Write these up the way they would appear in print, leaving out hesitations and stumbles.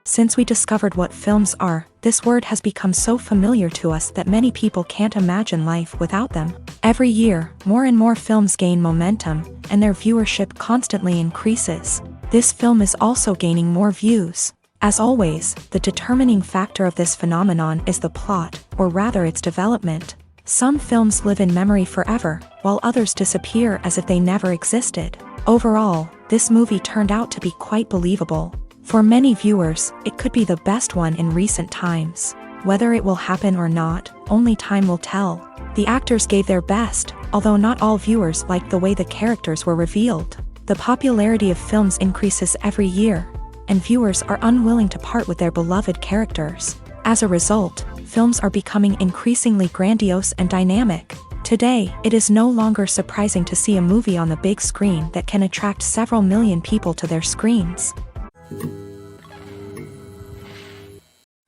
Since we discovered what films are, this word has become so familiar to us that many people can't imagine life without them. Every year, more and more films gain momentum, and their viewership constantly increases. This film is also gaining more views. As always, the determining factor of this phenomenon is the plot, or rather its development. Some films live in memory forever, while others disappear as if they never existed. Overall, this movie turned out to be quite believable. For many viewers, it could be the best one in recent times. Whether it will happen or not, only time will tell. The actors gave their best, although not all viewers liked the way the characters were revealed. The popularity of films increases every year, and viewers are unwilling to part with their beloved characters. As a result, films are becoming increasingly grandiose and dynamic. Today, it is no longer surprising to see a movie on the big screen that can attract several million people to their screens.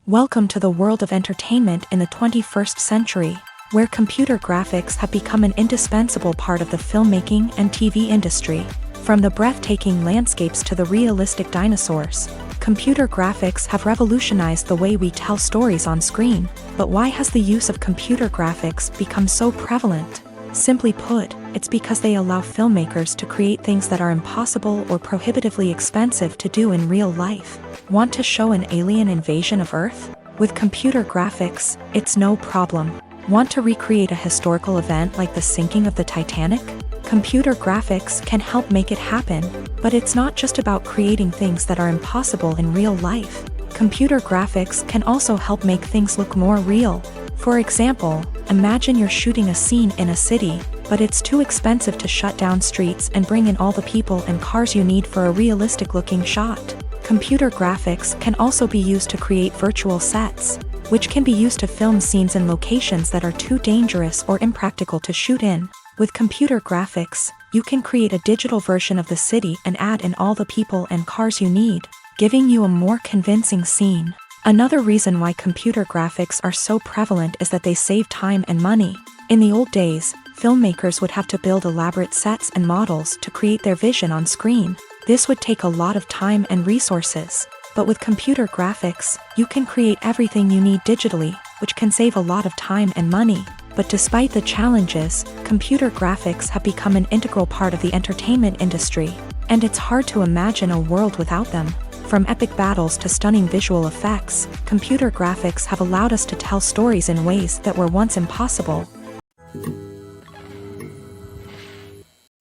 Welcome to the world of entertainment in the 21st century, where computer graphics have become an indispensable part of the filmmaking and TV industry. From the breathtaking landscapes to the realistic dinosaurs, computer graphics have revolutionized the way we tell stories on screen. But why has the use of computer graphics become so prevalent? Simply put, it's because they allow filmmakers to create things that are impossible or prohibitively expensive to do in real life. Want to show an alien invasion of Earth? With computer graphics, it's no problem. Want to recreate a historical event like the sinking of the Titanic? Computer graphics can help make it happen, but it's not just about creating things that are impossible in real life. Computer graphics can also help make things look more real. For example, imagine you're shooting a scene in a city, but it's too expensive to shut down streets and bring in all the people and cars you need for a realistic-looking shot. Computer graphics can also be used to create virtual sets, which can be used to film scenes in locations that are too dangerous or impractical to shoot in. With computer graphics, you can create a digital version of the city and add in all the people and cars you need, giving you a more convincing scene. Another reason why computer graphics are so prevalent is that they save time and money. In the old days, filmmakers would have to build elaborate sets and models to create their vision on screen. This would take a lot of time and resources. But with computer graphics, you can create everything you need digitally, which can save a lot of time and money. But despite the challenges, computer graphics have become an integral part of the entertainment industry, and it's hard to imagine a world without them. From epic battles to stunning visual effects, computer graphics have allowed us to tell stories in ways that were once impossible.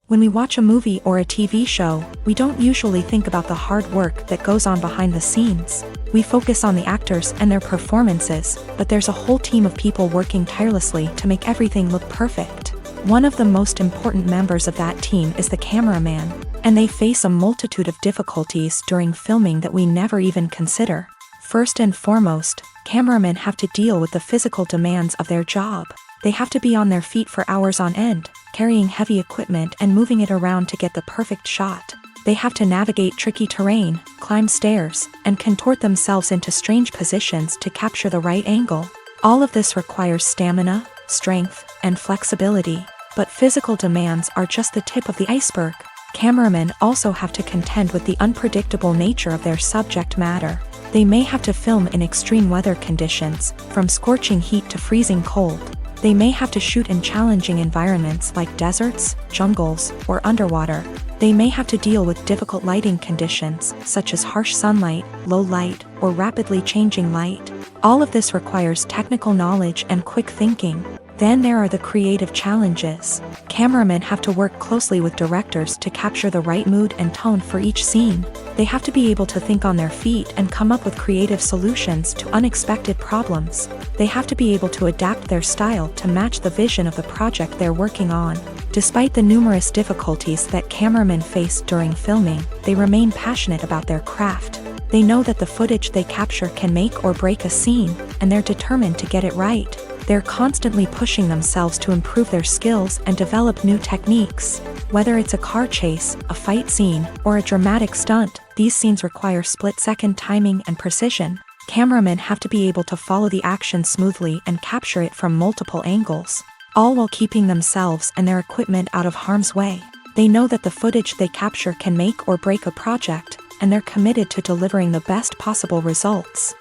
When we watch a movie or a TV show, we don't usually think about the hard work that goes on behind the scenes. We focus on the actors and their performances, but there's a whole team of people working tirelessly to make everything look perfect. One of the most important members of that team is the cameraman, and they face a multitude of difficulties during filming that we never even consider. First and foremost, cameramen have to deal with the physical demands of their job. They have to be on their feet for hours on end, carrying heavy equipment and moving it around to get the perfect shot. They have to navigate tricky terrain, climb stairs, and contort themselves into strange positions to capture the right angle. All of this requires stamina, strength, and flexibility. But physical demands are just the tip of the iceberg. Cameramen also have to contend with the unpredictable nature of their subject matter. They may have to film in extreme weather conditions, from scorching heat to freezing cold. They may have to shoot in challenging environments like deserts, jungles, or underwater. They may have to deal with difficult lighting conditions, such as harsh sunlight, low light, or rapidly changing light. All of this requires technical knowledge and quick thinking. Then there are the creative challenges. Cameramen have to work closely with directors to capture the right mood and tone for each scene. They have to be able to think on their feet and come up with creative solutions to unexpected problems. They have to be able to adapt their style to match the vision of the project they're working on. Despite the numerous difficulties that cameramen face during filming, they remain passionate about their craft. They know that the footage they capture can make or break a scene, and they're determined to get it right. They're constantly pushing themselves to improve their skills and develop new techniques. Whether it's a car chase, a fight scene, or a dramatic stunt, these scenes require split-second timing and precision. Cameramen have to be able to follow the action smoothly and capture it from multiple angles, all while keeping themselves and their equipment out of harm's way. They know that the footage they capture can make or break a project, and they're committed to delivering the best possible results.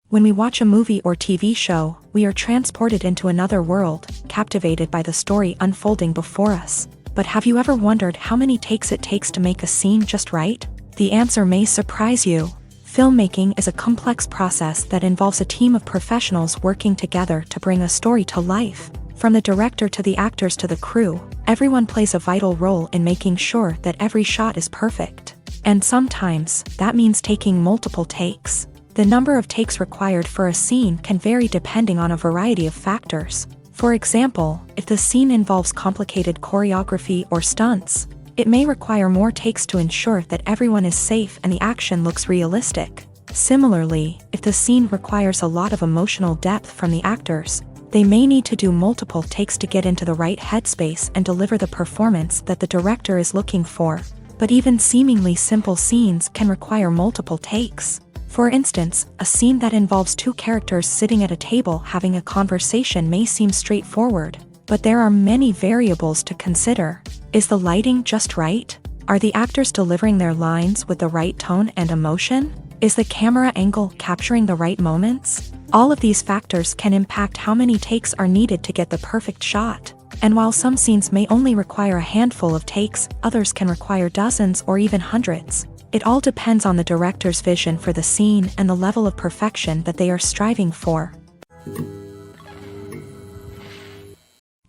When we watch a movie or TV show, we are transported into another world, captivated by the story unfolding before us. But have you ever wondered how many takes it takes to make a scene just right? The answer may surprise you. Filmmaking is a complex process that involves a team of professionals working together to bring a story to life. From the director to the actors to the crew, everyone plays a vital role in making sure that every shot is perfect. And sometimes, that means taking multiple takes. The number of takes required for a scene can vary depending on a variety of factors. For example, if the scene involves complicated choreography or stunts, it may require more takes to ensure that everyone is safe and the action looks realistic. Similarly, if the scene requires a lot of emotional depth from the actors, they may need to do multiple takes to get into the right headspace and deliver the performance that the director is looking for. But even seemingly simple scenes can require multiple takes. For instance, a scene that involves two characters sitting at a table having a conversation may seem straightforward, but there are many variables to consider. Is the lighting just right? Are the actors delivering their lines with the right tone and emotion? Is the camera angle capturing the right moments? All of these factors can impact how many takes are needed to get the perfect shot. And while some scenes may only require a handful of takes, others can require dozens or even hundreds. It all depends on the director's vision for the scene and the level of perfection that they are striving for.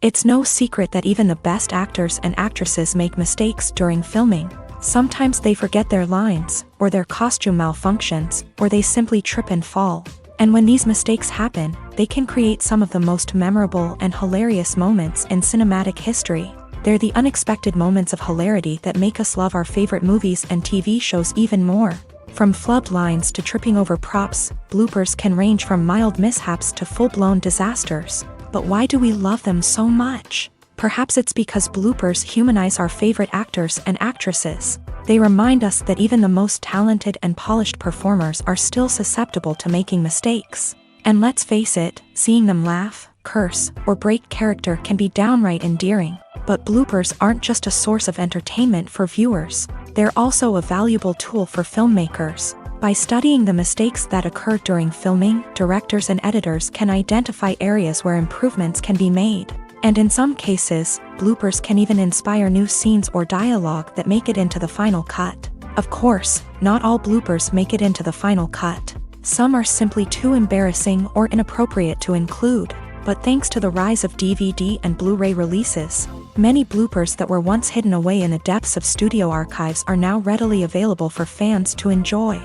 It's no secret that even the best actors and actresses make mistakes during filming. Sometimes they forget their lines, or their costume malfunctions, or they simply trip and fall. And when these mistakes happen, they can create some of the most memorable and hilarious moments in cinematic history. They're the unexpected moments of hilarity that make us love our favorite movies and TV shows even more. From flubbed lines to tripping over props, bloopers can range from mild mishaps to full-blown disasters. But why do we love them so much? Perhaps it's because bloopers humanize our favorite actors and actresses. They remind us that even the most talented and polished performers are still susceptible to making mistakes. And let's face it, seeing them laugh, curse, or break character can be downright endearing. But bloopers aren't just a source of entertainment for viewers. They're also a valuable tool for filmmakers. By studying the mistakes that occur during filming, directors and editors can identify areas where improvements can be made. And in some cases, bloopers can even inspire new scenes or dialogue that make it into the final cut. Of course, not all bloopers make it into the final cut. Some are simply too embarrassing or inappropriate to include. But thanks to the rise of DVD and Blu-ray releases, many bloopers that were once hidden away in the depths of studio archives are now readily available for fans to enjoy.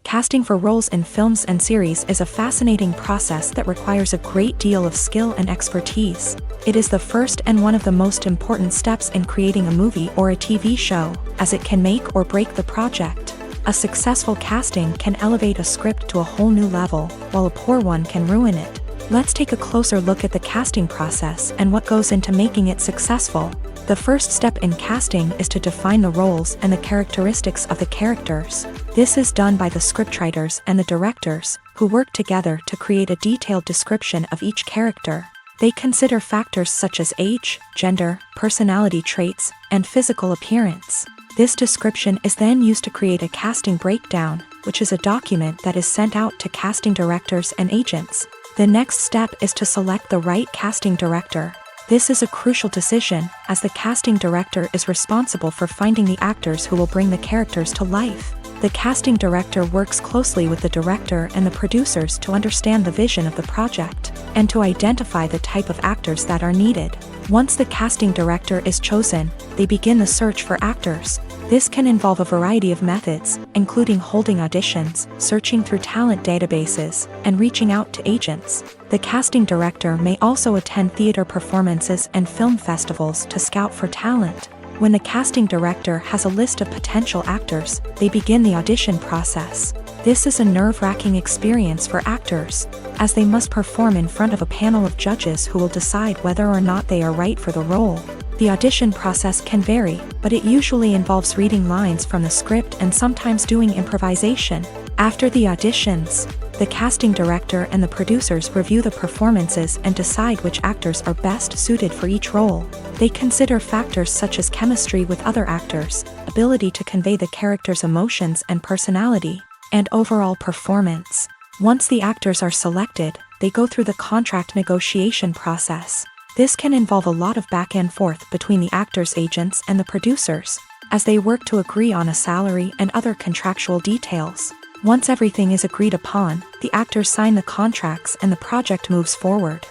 Casting for roles in films and series is a fascinating process that requires a great deal of skill and expertise. It is the first and one of the most important steps in creating a movie or a TV show, as it can make or break the project. A successful casting can elevate a script to a whole new level, while a poor one can ruin it. Let's take a closer look at the casting process and what goes into making it successful. The first step in casting is to define the roles and the characteristics of the characters. This is done by the scriptwriters and the directors, who work together to create a detailed description of each character. They consider factors such as age, gender, personality traits, and physical appearance. This description is then used to create a casting breakdown, which is a document that is sent out to casting directors and agents. The next step is to select the right casting director. This is a crucial decision, as the casting director is responsible for finding the actors who will bring the characters to life. The casting director works closely with the director and the producers to understand the vision of the project, and to identify the type of actors that are needed. Once the casting director is chosen, they begin the search for actors. This can involve a variety of methods, including holding auditions, searching through talent databases, and reaching out to agents. The casting director may also attend theater performances and film festivals to scout for talent. When the casting director has a list of potential actors, they begin the audition process. This is a nerve-wracking experience for actors, as they must perform in front of a panel of judges who will decide whether or not they are right for the role. The audition process can vary, but it usually involves reading lines from the script and sometimes doing improvisation. After the auditions, The casting director and the producers review the performances and decide which actors are best suited for each role. They consider factors such as chemistry with other actors, ability to convey the character's emotions and personality, and overall performance. Once the actors are selected, they go through the contract negotiation process. This can involve a lot of back and forth between the actors' agents and the producers, as they work to agree on a salary and other contractual details. Once everything is agreed upon, the actors sign the contracts and the project moves forward.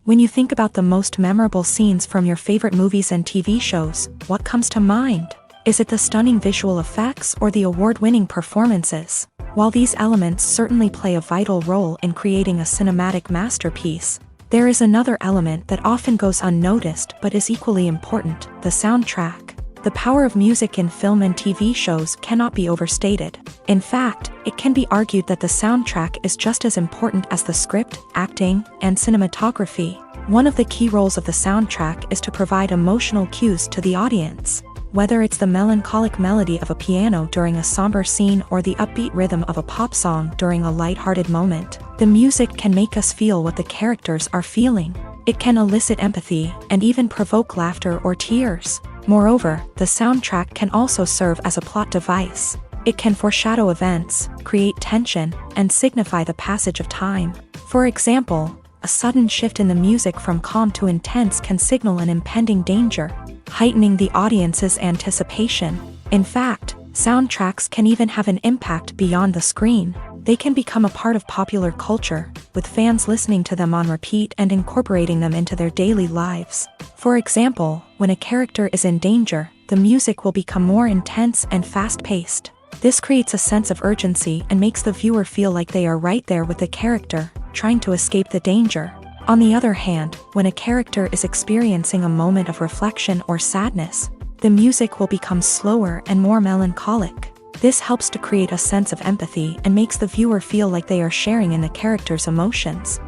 When you think about the most memorable scenes from your favorite movies and TV shows, what comes to mind? Is it the stunning visual effects or the award-winning performances? While these elements certainly play a vital role in creating a cinematic masterpiece, there is another element that often goes unnoticed but is equally important: the soundtrack. The power of music in film and TV shows cannot be overstated. In fact, it can be argued that the soundtrack is just as important as the script, acting, and cinematography. One of the key roles of the soundtrack is to provide emotional cues to the audience. Whether it's the melancholic melody of a piano during a somber scene or the upbeat rhythm of a pop song during a light-hearted moment, the music can make us feel what the characters are feeling. It can elicit empathy and even provoke laughter or tears. Moreover, the soundtrack can also serve as a plot device. It can foreshadow events, create tension, and signify the passage of time. For example, a sudden shift in the music from calm to intense can signal an impending danger, heightening the audience's anticipation. In fact, soundtracks can even have an impact beyond the screen. They can become a part of popular culture, with fans listening to them on repeat and incorporating them into their daily lives. For example, when a character is in danger, the music will become more intense and fast-paced. This creates a sense of urgency and makes the viewer feel like they are right there with the character, trying to escape the danger. On the other hand, when a character is experiencing a moment of reflection or sadness, the music will become slower and more melancholic. This helps to create a sense of empathy and makes the viewer feel like they are sharing in the character's emotions.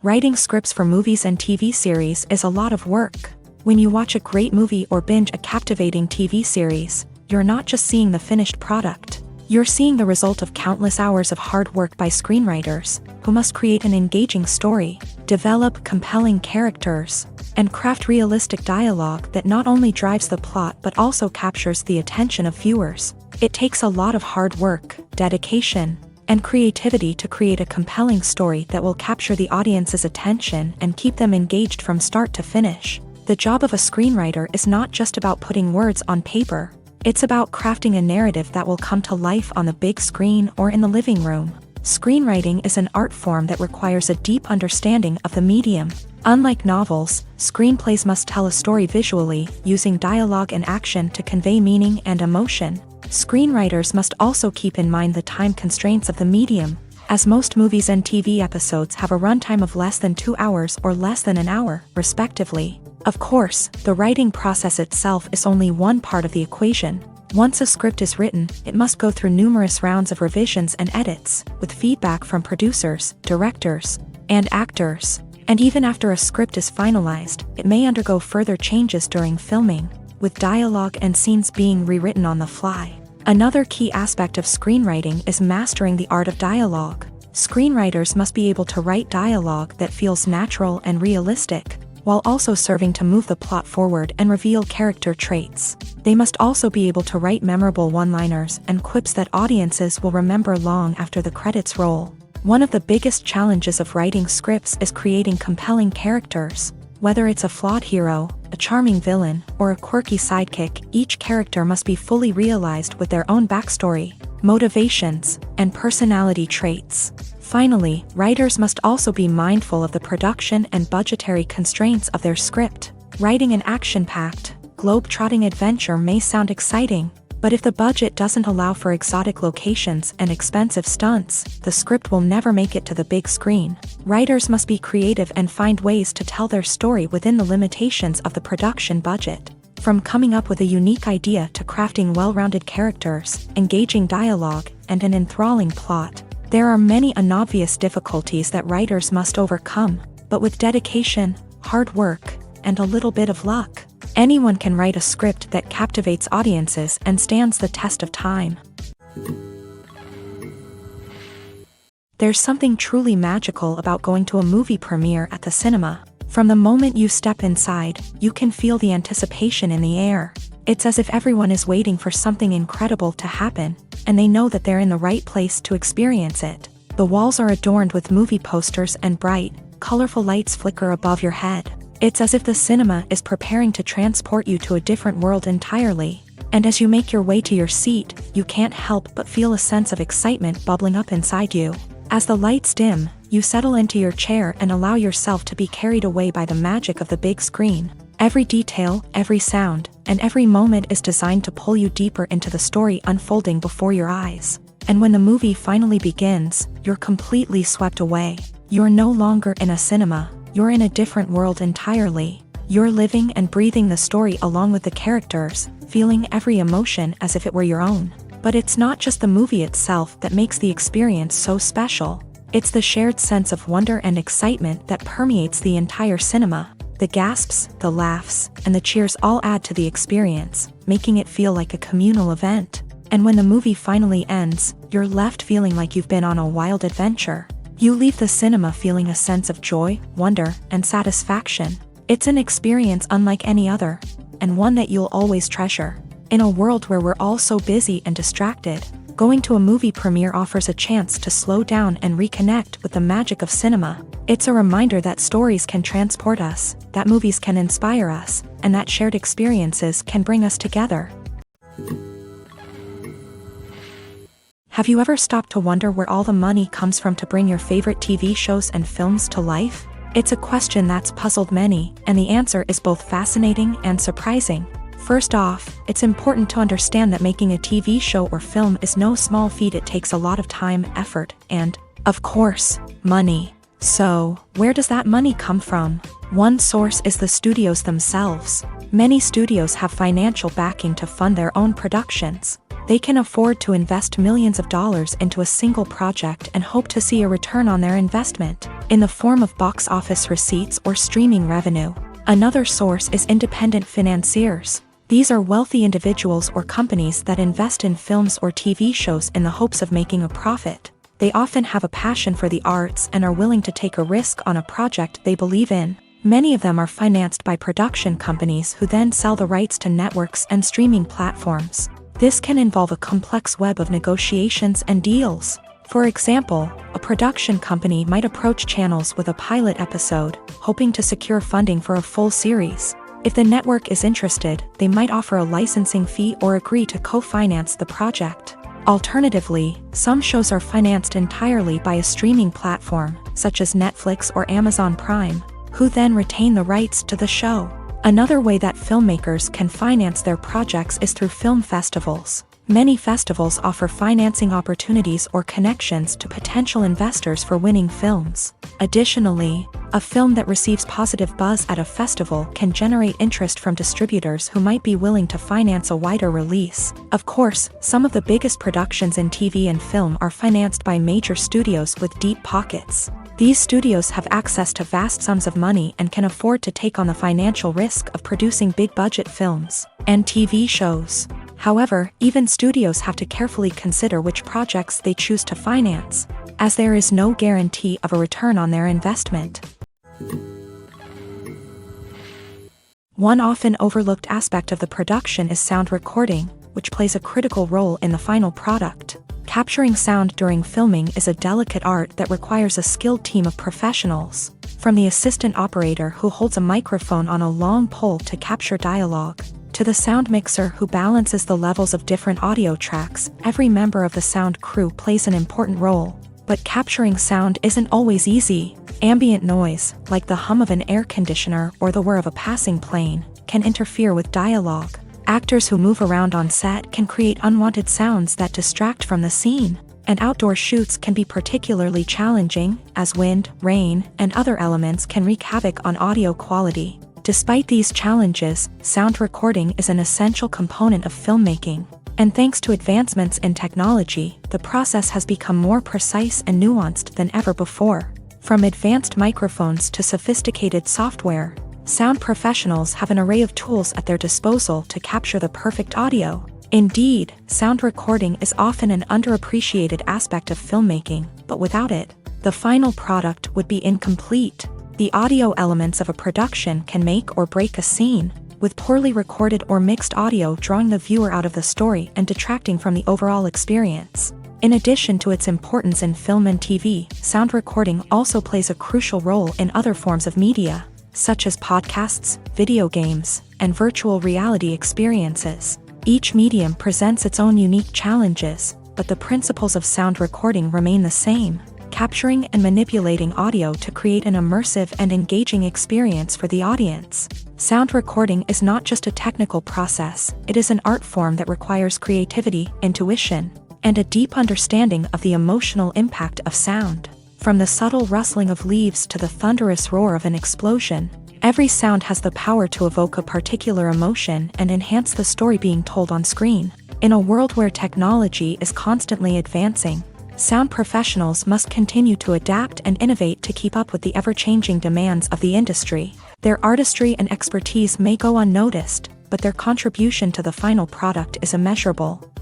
Writing scripts for movies and TV series is a lot of work. When you watch a great movie or binge a captivating TV series, you're not just seeing the finished product. You're seeing the result of countless hours of hard work by screenwriters, who must create an engaging story, develop compelling characters, and craft realistic dialogue that not only drives the plot but also captures the attention of viewers. It takes a lot of hard work, dedication, and creativity to create a compelling story that will capture the audience's attention and keep them engaged from start to finish. The job of a screenwriter is not just about putting words on paper. It's about crafting a narrative that will come to life on the big screen or in the living room. Screenwriting is an art form that requires a deep understanding of the medium. Unlike novels, screenplays must tell a story visually, using dialogue and action to convey meaning and emotion. Screenwriters must also keep in mind the time constraints of the medium, as most movies and TV episodes have a runtime of less than 2 hours or less than an hour, respectively. Of course, the writing process itself is only one part of the equation. Once a script is written, it must go through numerous rounds of revisions and edits, with feedback from producers, directors, and actors. And even after a script is finalized, it may undergo further changes during filming, with dialogue and scenes being rewritten on the fly. Another key aspect of screenwriting is mastering the art of dialogue. Screenwriters must be able to write dialogue that feels natural and realistic, while also serving to move the plot forward and reveal character traits. They must also be able to write memorable one-liners and quips that audiences will remember long after the credits roll. One of the biggest challenges of writing scripts is creating compelling characters. Whether it's a flawed hero, a charming villain, or a quirky sidekick, each character must be fully realized with their own backstory, motivations, and personality traits. Finally, writers must also be mindful of the production and budgetary constraints of their script. Writing an action-packed, globe-trotting adventure may sound exciting, but if the budget doesn't allow for exotic locations and expensive stunts, the script will never make it to the big screen. Writers must be creative and find ways to tell their story within the limitations of the production budget. From coming up with a unique idea to crafting well-rounded characters, engaging dialogue, and an enthralling plot, there are many unobvious difficulties that writers must overcome, but with dedication, hard work, and a little bit of luck, Anyone can write a script that captivates audiences and stands the test of time. There's something truly magical about going to a movie premiere at the cinema. From the moment you step inside, you can feel the anticipation in the air. It's as if everyone is waiting for something incredible to happen, and they know that they're in the right place to experience it. The walls are adorned with movie posters and bright, colorful lights flicker above your head. It's as if the cinema is preparing to transport you to a different world entirely. And as you make your way to your seat, you can't help but feel a sense of excitement bubbling up inside you. As the lights dim, you settle into your chair and allow yourself to be carried away by the magic of the big screen. Every detail, every sound, and every moment is designed to pull you deeper into the story unfolding before your eyes. And when the movie finally begins, you're completely swept away. You're no longer in a cinema, you're in a different world entirely. You're living and breathing the story along with the characters, feeling every emotion as if it were your own. But it's not just the movie itself that makes the experience so special. It's the shared sense of wonder and excitement that permeates the entire cinema. The gasps, the laughs, and the cheers all add to the experience, making it feel like a communal event. And when the movie finally ends, you're left feeling like you've been on a wild adventure. You leave the cinema feeling a sense of joy, wonder, and satisfaction. It's an experience unlike any other, and one that you'll always treasure. In a world where we're all so busy and distracted, going to a movie premiere offers a chance to slow down and reconnect with the magic of cinema. It's a reminder that stories can transport us, that movies can inspire us, and that shared experiences can bring us together. Have you ever stopped to wonder where all the money comes from to bring your favorite TV shows and films to life? It's a question that's puzzled many, and the answer is both fascinating and surprising. First off, it's important to understand that making a TV show or film is no small feat. It takes a lot of time, effort, and, of course, money. So, where does that money come from? One source is the studios themselves. Many studios have financial backing to fund their own productions. They can afford to invest millions of dollars into a single project and hope to see a return on their investment, in the form of box office receipts or streaming revenue. Another source is independent financiers. These are wealthy individuals or companies that invest in films or TV shows in the hopes of making a profit. They often have a passion for the arts and are willing to take a risk on a project they believe in. Many of them are financed by production companies who then sell the rights to networks and streaming platforms. This can involve a complex web of negotiations and deals. For example, a production company might approach channels with a pilot episode, hoping to secure funding for a full series. If the network is interested, they might offer a licensing fee or agree to co-finance the project. Alternatively, some shows are financed entirely by a streaming platform, such as Netflix or Amazon Prime, who then retain the rights to the show. Another way that filmmakers can finance their projects is through film festivals. Many festivals offer financing opportunities or connections to potential investors for winning films. Additionally, a film that receives positive buzz at a festival can generate interest from distributors who might be willing to finance a wider release. Of course, some of the biggest productions in TV and film are financed by major studios with deep pockets. These studios have access to vast sums of money and can afford to take on the financial risk of producing big-budget films and TV shows. However, even studios have to carefully consider which projects they choose to finance, as there is no guarantee of a return on their investment. One often overlooked aspect of the production is sound recording, which plays a critical role in the final product. Capturing sound during filming is a delicate art that requires a skilled team of professionals, from the assistant operator who holds a microphone on a long pole to capture dialogue, to the sound mixer who balances the levels of different audio tracks. Every member of the sound crew plays an important role. But capturing sound isn't always easy. Ambient noise, like the hum of an air conditioner or the whir of a passing plane, can interfere with dialogue. Actors who move around on set can create unwanted sounds that distract from the scene. And outdoor shoots can be particularly challenging, as wind, rain, and other elements can wreak havoc on audio quality. Despite these challenges, sound recording is an essential component of filmmaking. And thanks to advancements in technology, the process has become more precise and nuanced than ever before. From advanced microphones to sophisticated software, Sound professionals have an array of tools at their disposal to capture the perfect audio. Indeed, sound recording is often an underappreciated aspect of filmmaking, but without it, the final product would be incomplete. The audio elements of a production can make or break a scene, with poorly recorded or mixed audio drawing the viewer out of the story and detracting from the overall experience. In addition to its importance in film and TV, sound recording also plays a crucial role in other forms of media, such as podcasts, video games, and virtual reality experiences. Each medium presents its own unique challenges, but the principles of sound recording remain the same: capturing and manipulating audio to create an immersive and engaging experience for the audience. Sound recording is not just a technical process, it is an art form that requires creativity, intuition, and a deep understanding of the emotional impact of sound. From the subtle rustling of leaves to the thunderous roar of an explosion, every sound has the power to evoke a particular emotion and enhance the story being told on screen. In a world where technology is constantly advancing, sound professionals must continue to adapt and innovate to keep up with the ever-changing demands of the industry. Their artistry and expertise may go unnoticed, but their contribution to the final product is immeasurable.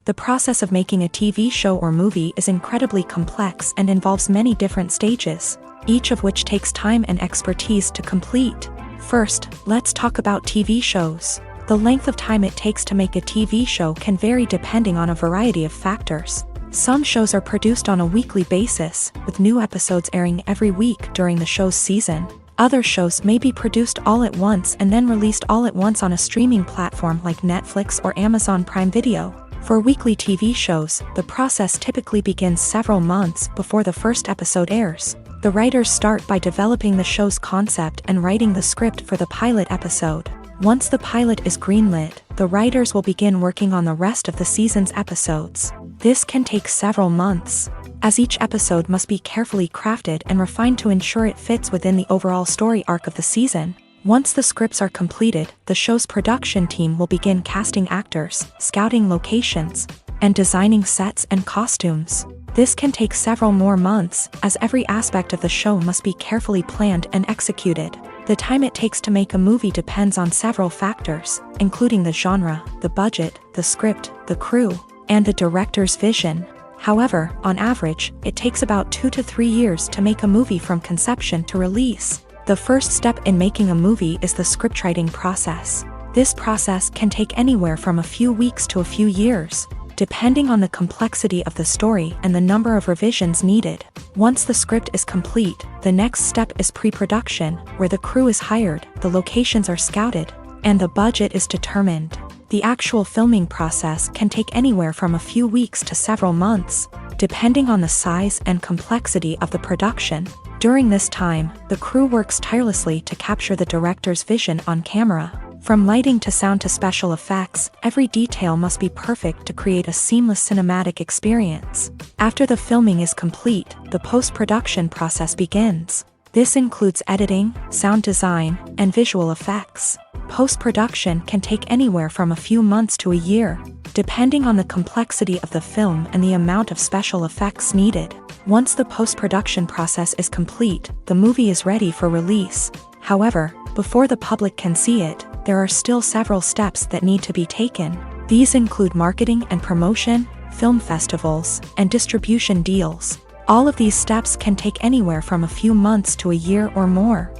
The process of making a TV show or movie is incredibly complex and involves many different stages, each of which takes time and expertise to complete. First, let's talk about TV shows. The length of time it takes to make a TV show can vary depending on a variety of factors. Some shows are produced on a weekly basis, with new episodes airing every week during the show's season. Other shows may be produced all at once and then released all at once on a streaming platform like Netflix or Amazon Prime Video. For weekly TV shows, the process typically begins several months before the first episode airs. The writers start by developing the show's concept and writing the script for the pilot episode. Once the pilot is greenlit, the writers will begin working on the rest of the season's episodes. This can take several months, as each episode must be carefully crafted and refined to ensure it fits within the overall story arc of the season. Once the scripts are completed, the show's production team will begin casting actors, scouting locations, and designing sets and costumes. This can take several more months, as every aspect of the show must be carefully planned and executed. The time it takes to make a movie depends on several factors, including the genre, the budget, the script, the crew, and the director's vision. However, on average, it takes about 2 to 3 years to make a movie from conception to release. The first step in making a movie is the scriptwriting process. This process can take anywhere from a few weeks to a few years, depending on the complexity of the story and the number of revisions needed. Once the script is complete, the next step is pre-production, where the crew is hired, the locations are scouted, and the budget is determined. The actual filming process can take anywhere from a few weeks to several months, depending on the size and complexity of the production. During this time, the crew works tirelessly to capture the director's vision on camera. From lighting to sound to special effects, every detail must be perfect to create a seamless cinematic experience. After the filming is complete, the post-production process begins. This includes editing, sound design, and visual effects. Post-production can take anywhere from a few months to a year, depending on the complexity of the film and the amount of special effects needed. Once the post-production process is complete, the movie is ready for release. However, before the public can see it, there are still several steps that need to be taken. These include marketing and promotion, film festivals, and distribution deals. All of these steps can take anywhere from a few months to a year or more.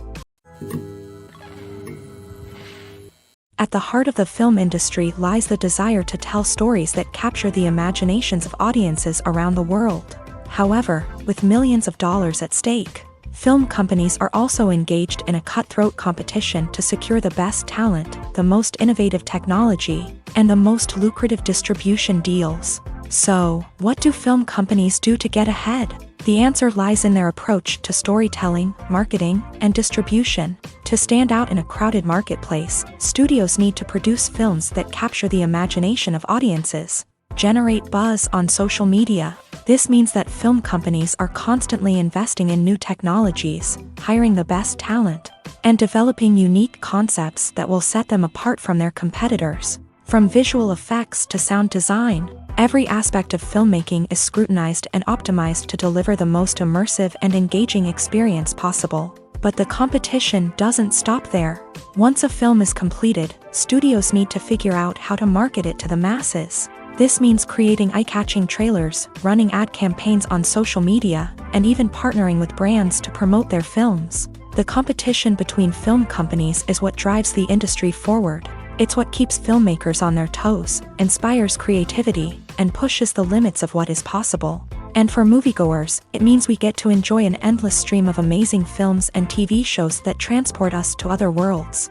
At the heart of the film industry lies the desire to tell stories that capture the imaginations of audiences around the world. However, with millions of dollars at stake, film companies are also engaged in a cutthroat competition to secure the best talent, the most innovative technology, and the most lucrative distribution deals. So, what do film companies do to get ahead? The answer lies in their approach to storytelling, marketing, and distribution. To stand out in a crowded marketplace, studios need to produce films that capture the imagination of audiences, generate buzz on social media. This means that film companies are constantly investing in new technologies, hiring the best talent, and developing unique concepts that will set them apart from their competitors. From visual effects to sound design, Every aspect of filmmaking is scrutinized and optimized to deliver the most immersive and engaging experience possible. But the competition doesn't stop there. Once a film is completed, studios need to figure out how to market it to the masses. This means creating eye-catching trailers, running ad campaigns on social media, and even partnering with brands to promote their films. The competition between film companies is what drives the industry forward. It's what keeps filmmakers on their toes, inspires creativity, and pushes the limits of what is possible. And for moviegoers, it means we get to enjoy an endless stream of amazing films and TV shows that transport us to other worlds.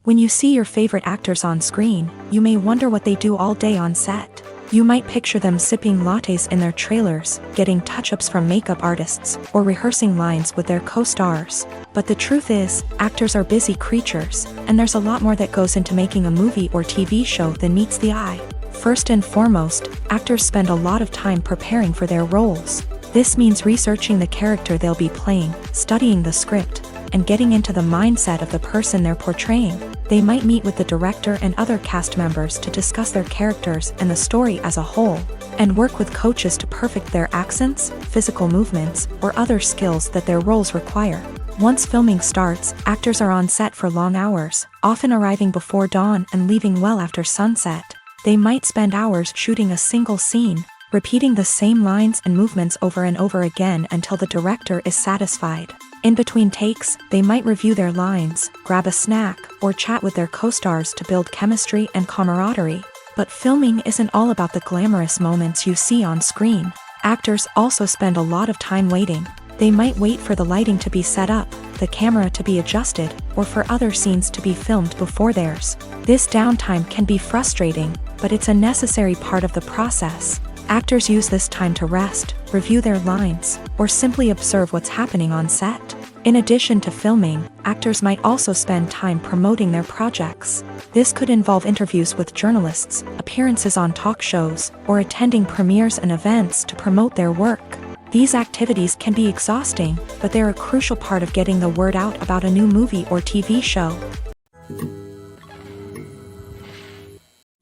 When you see your favorite actors on screen, you may wonder what they do all day on set. You might picture them sipping lattes in their trailers, getting touch-ups from makeup artists, or rehearsing lines with their co-stars. But the truth is, actors are busy creatures, and there's a lot more that goes into making a movie or TV show than meets the eye. First and foremost, actors spend a lot of time preparing for their roles. This means researching the character they'll be playing, studying the script, and getting into the mindset of the person they're portraying. They might meet with the director and other cast members to discuss their characters and the story as a whole, and work with coaches to perfect their accents, physical movements, or other skills that their roles require. Once filming starts, actors are on set for long hours, often arriving before dawn and leaving well after sunset. They might spend hours shooting a single scene, repeating the same lines and movements over and over again until the director is satisfied. In between takes, they might review their lines, grab a snack, or chat with their co-stars to build chemistry and camaraderie. But filming isn't all about the glamorous moments you see on screen. Actors also spend a lot of time waiting. They might wait for the lighting to be set up, the camera to be adjusted, or for other scenes to be filmed before theirs. This downtime can be frustrating, but it's a necessary part of the process. Actors use this time to rest, review their lines, or simply observe what's happening on set. In addition to filming, actors might also spend time promoting their projects. This could involve interviews with journalists, appearances on talk shows, or attending premieres and events to promote their work. These activities can be exhausting, but they're a crucial part of getting the word out about a new movie or TV show.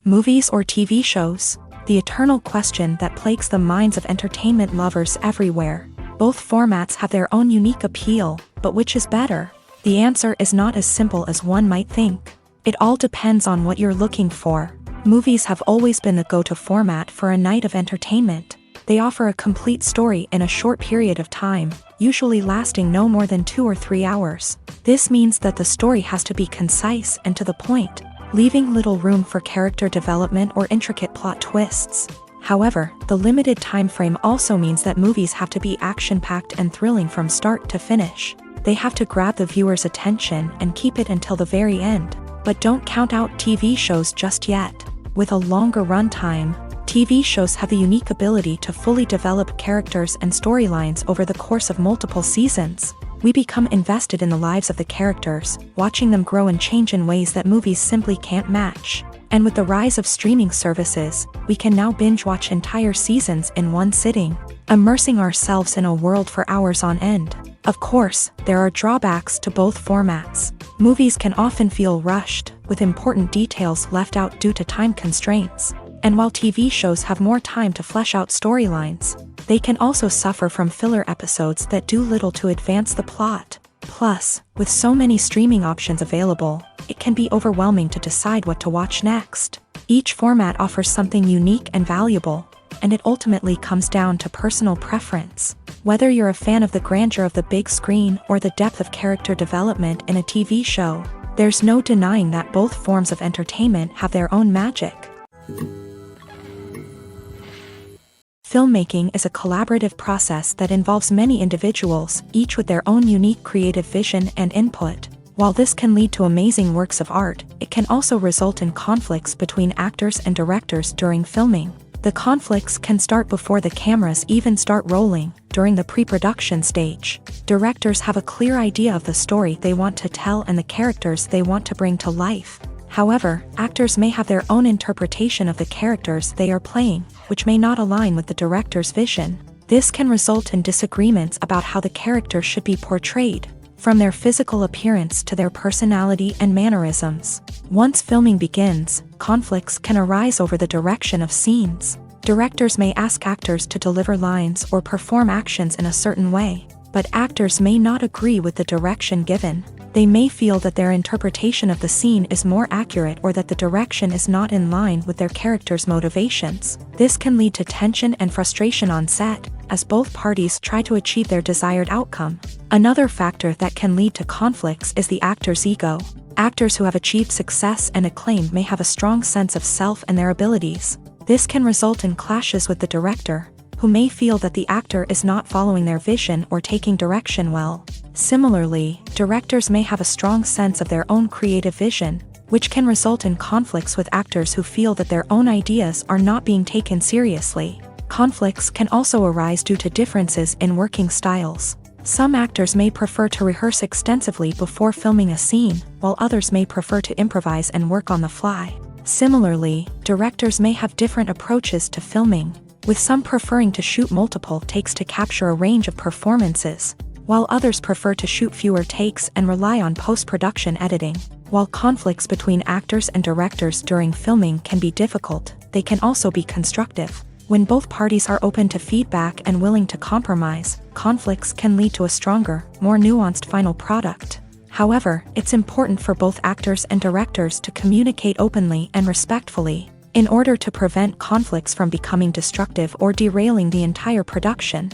Movies or TV shows? The eternal question that plagues the minds of entertainment lovers everywhere. Both formats have their own unique appeal, but which is better? The answer is not as simple as one might think. It all depends on what you're looking for. Movies have always been the go-to format for a night of entertainment. They offer a complete story in a short period of time, usually lasting no more than 2 or 3 hours. This means that the story has to be concise and to the point, leaving little room for character development or intricate plot twists. However, the limited time frame also means that movies have to be action-packed and thrilling from start to finish. They have to grab the viewer's attention and keep it until the very end. But don't count out TV shows just yet. With a longer runtime, TV shows have the unique ability to fully develop characters and storylines over the course of multiple seasons. We become invested in the lives of the characters, watching them grow and change in ways that movies simply can't match. And with the rise of streaming services, we can now binge-watch entire seasons in one sitting, immersing ourselves in a world for hours on end. Of course, there are drawbacks to both formats. Movies can often feel rushed, with important details left out due to time constraints. And while TV shows have more time to flesh out storylines, they can also suffer from filler episodes that do little to advance the plot. Plus, with so many streaming options available, it can be overwhelming to decide what to watch next. Each format offers something unique and valuable, and it ultimately comes down to personal preference. Whether you're a fan of the grandeur of the big screen or the depth of character development in a TV show, there's no denying that both forms of entertainment have their own magic. Filmmaking is a collaborative process that involves many individuals, each with their own unique creative vision and input. While this can lead to amazing works of art, it can also result in conflicts between actors and directors during filming. The conflicts can start before the cameras even start rolling, during the pre-production stage. Directors have a clear idea of the story they want to tell and the characters they want to bring to life. However, actors may have their own interpretation of the characters they are playing, which may not align with the director's vision. This can result in disagreements about how the character should be portrayed. from their physical appearance to their personality and mannerisms. Once filming begins, conflicts can arise over the direction of scenes. Directors may ask actors to deliver lines or perform actions in a certain way, but actors may not agree with the direction given. They may feel that their interpretation of the scene is more accurate or that the direction is not in line with their character's motivations. This can lead to tension and frustration on set, as both parties try to achieve their desired outcome. Another factor that can lead to conflicts is the actor's ego. Actors who have achieved success and acclaim may have a strong sense of self and their abilities. This can result in clashes with the director, who may feel that the actor is not following their vision or taking direction well. Similarly, directors may have a strong sense of their own creative vision, which can result in conflicts with actors who feel that their own ideas are not being taken seriously. Conflicts can also arise due to differences in working styles. Some actors may prefer to rehearse extensively before filming a scene, while others may prefer to improvise and work on the fly. Similarly, directors may have different approaches to filming, with some preferring to shoot multiple takes to capture a range of performances, while others prefer to shoot fewer takes and rely on post-production editing. While conflicts between actors and directors during filming can be difficult, they can also be constructive. When both parties are open to feedback and willing to compromise, conflicts can lead to a stronger, more nuanced final product. However, it's important for both actors and directors to communicate openly and respectfully, in order to prevent conflicts from becoming destructive or derailing the entire production.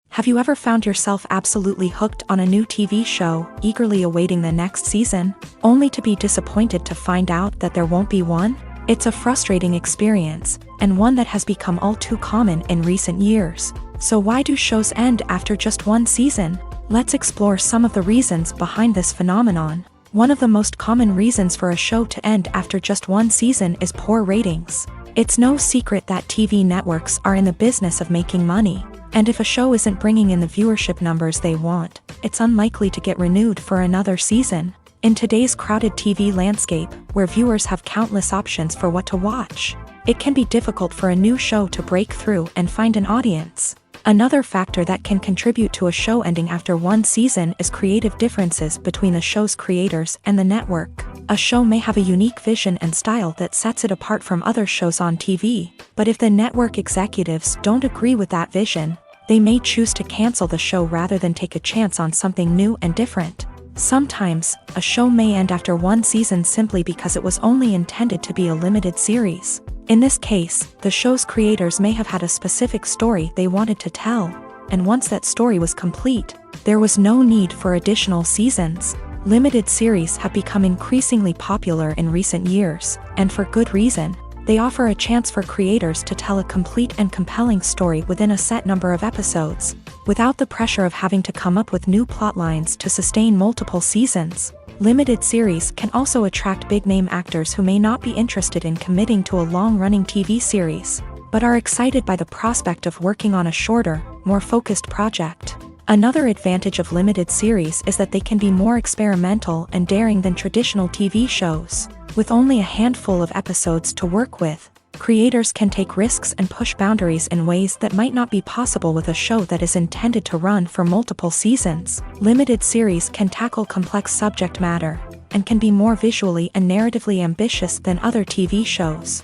Have you ever found yourself absolutely hooked on a new TV show, eagerly awaiting the next season, only to be disappointed to find out that there won't be one? It's a frustrating experience, and one that has become all too common in recent years. So why do shows end after just one season? Let's explore some of the reasons behind this phenomenon. One of the most common reasons for a show to end after just one season is poor ratings. It's no secret that TV networks are in the business of making money, and if a show isn't bringing in the viewership numbers they want, it's unlikely to get renewed for another season. In today's crowded TV landscape, where viewers have countless options for what to watch, it can be difficult for a new show to break through and find an audience. Another factor that can contribute to a show ending after one season is creative differences between the show's creators and the network. A show may have a unique vision and style that sets it apart from other shows on TV, but if the network executives don't agree with that vision, they may choose to cancel the show rather than take a chance on something new and different. Sometimes, a show may end after one season simply because it was only intended to be a limited series. In this case, the show's creators may have had a specific story they wanted to tell, and once that story was complete, there was no need for additional seasons. Limited series have become increasingly popular in recent years, and for good reason. They offer a chance for creators to tell a complete and compelling story within a set number of episodes, without the pressure of having to come up with new plot lines to sustain multiple seasons. Limited series can also attract big-name actors who may not be interested in committing to a long-running TV series, but are excited by the prospect of working on a shorter, more focused project. Another advantage of limited series is that they can be more experimental and daring than traditional TV shows. With only a handful of episodes to work with, creators can take risks and push boundaries in ways that might not be possible with a show that is intended to run for multiple seasons. Limited series can tackle complex subject matter, and can be more visually and narratively ambitious than other TV shows.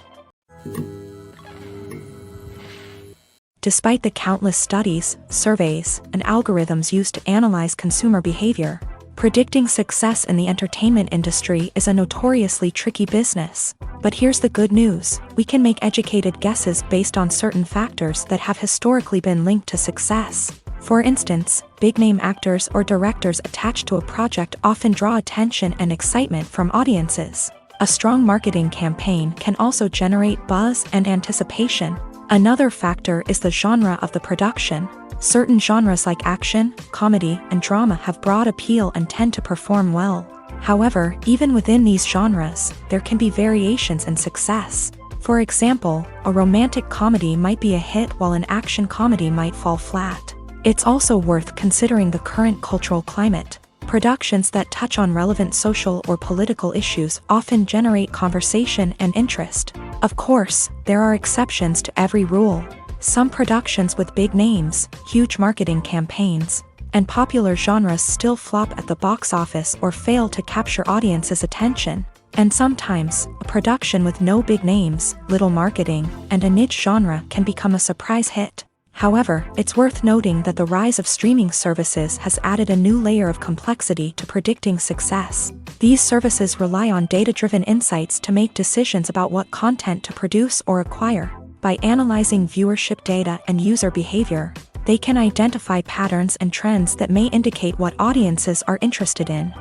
Despite the countless studies, surveys, and algorithms used to analyze consumer behavior, predicting success in the entertainment industry is a notoriously tricky business. But here's the good news: we can make educated guesses based on certain factors that have historically been linked to success. For instance, big-name actors or directors attached to a project often draw attention and excitement from audiences. A strong marketing campaign can also generate buzz and anticipation. Another factor is the genre of the production. Certain genres like action, comedy, and drama have broad appeal and tend to perform well. However, even within these genres, there can be variations in success. For example, a romantic comedy might be a hit while an action comedy might fall flat. It's also worth considering the current cultural climate. Productions that touch on relevant social or political issues often generate conversation and interest. Of course, there are exceptions to every rule. Some productions with big names, huge marketing campaigns, and popular genres still flop at the box office or fail to capture audiences' attention. And sometimes, a production with no big names, little marketing, and a niche genre can become a surprise hit. However, it's worth noting that the rise of streaming services has added a new layer of complexity to predicting success. These services rely on data-driven insights to make decisions about what content to produce or acquire. By analyzing viewership data and user behavior, they can identify patterns and trends that may indicate what audiences are interested in.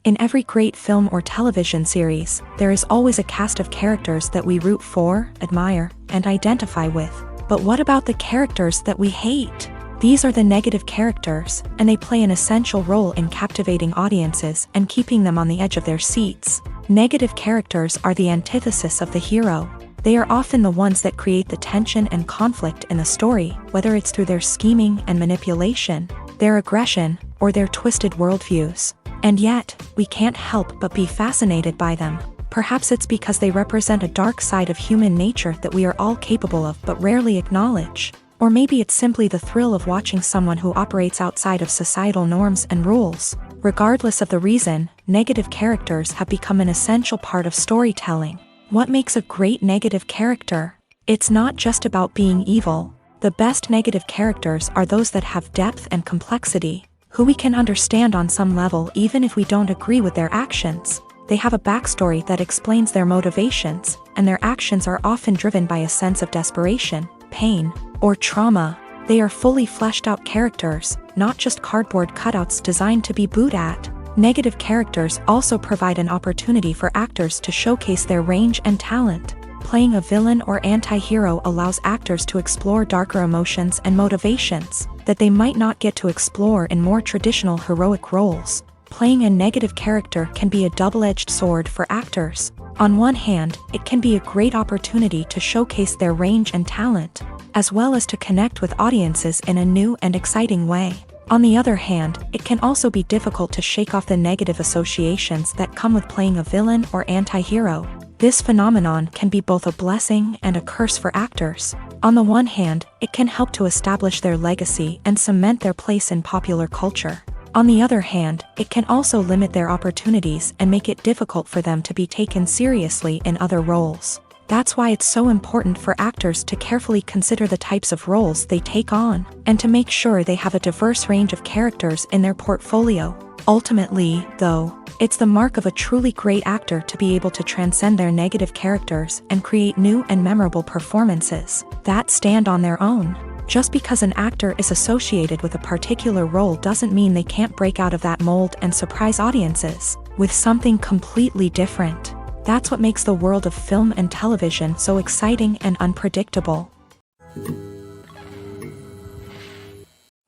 In every great film or television series, there is always a cast of characters that we root for, admire, and identify with. But what about the characters that we hate? These are the negative characters, and they play an essential role in captivating audiences and keeping them on the edge of their seats. Negative characters are the antithesis of the hero. They are often the ones that create the tension and conflict in the story, whether it's through their scheming and manipulation, their aggression, or their twisted worldviews. And yet, we can't help but be fascinated by them. Perhaps it's because they represent a dark side of human nature that we are all capable of but rarely acknowledge. Or maybe it's simply the thrill of watching someone who operates outside of societal norms and rules. Regardless of the reason, negative characters have become an essential part of storytelling. What makes a great negative character? It's not just about being evil. The best negative characters are those that have depth and complexity, who we can understand on some level even if we don't agree with their actions. They have a backstory that explains their motivations, and their actions are often driven by a sense of desperation, pain, or trauma. They are fully fleshed out characters, not just cardboard cutouts designed to be booed at. Negative characters also provide an opportunity for actors to showcase their range and talent. Playing a villain or anti-hero allows actors to explore darker emotions and motivations that they might not get to explore in more traditional heroic roles. Playing a negative character can be a double-edged sword for actors. On one hand, it can be a great opportunity to showcase their range and talent, as well as to connect with audiences in a new and exciting way. On the other hand, it can also be difficult to shake off the negative associations that come with playing a villain or anti-hero. This phenomenon can be both a blessing and a curse for actors. On the one hand, it can help to establish their legacy and cement their place in popular culture. On the other hand, it can also limit their opportunities and make it difficult for them to be taken seriously in other roles. That's why it's so important for actors to carefully consider the types of roles they take on, and to make sure they have a diverse range of characters in their portfolio. Ultimately, though, it's the mark of a truly great actor to be able to transcend their negative characters and create new and memorable performances that stand on their own. Just because an actor is associated with a particular role doesn't mean they can't break out of that mold and surprise audiences with something completely different. That's what makes the world of film and television so exciting and unpredictable.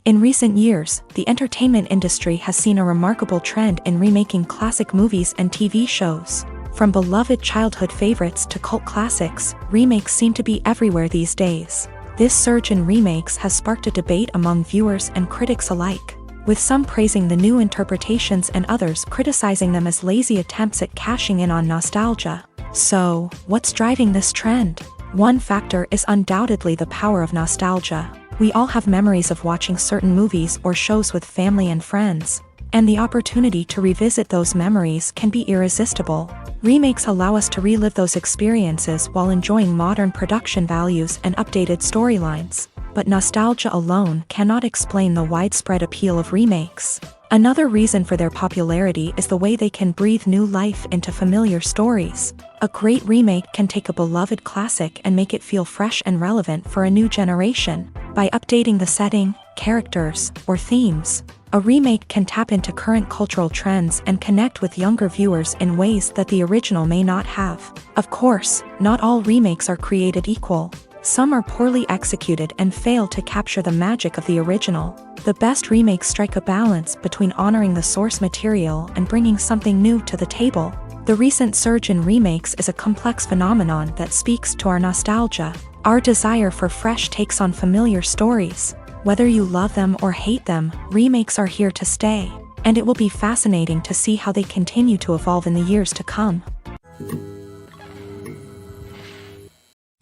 In recent years, the entertainment industry has seen a remarkable trend in remaking classic movies and TV shows. From beloved childhood favorites to cult classics, remakes seem to be everywhere these days. This surge in remakes has sparked a debate among viewers and critics alike, with some praising the new interpretations and others criticizing them as lazy attempts at cashing in on nostalgia. So, what's driving this trend? One factor is undoubtedly the power of nostalgia. We all have memories of watching certain movies or shows with family and friends, and the opportunity to revisit those memories can be irresistible. Remakes allow us to relive those experiences while enjoying modern production values and updated storylines. But nostalgia alone cannot explain the widespread appeal of remakes. Another reason for their popularity is the way they can breathe new life into familiar stories. A great remake can take a beloved classic and make it feel fresh and relevant for a new generation. By updating the setting, characters, or themes, a remake can tap into current cultural trends and connect with younger viewers in ways that the original may not have. Of course, not all remakes are created equal. Some are poorly executed and fail to capture the magic of the original. The best remakes strike a balance between honoring the source material and bringing something new to the table. The recent surge in remakes is a complex phenomenon that speaks to our nostalgia, our desire for fresh takes on familiar stories. Whether you love them or hate them, remakes are here to stay, and it will be fascinating to see how they continue to evolve in the years to come.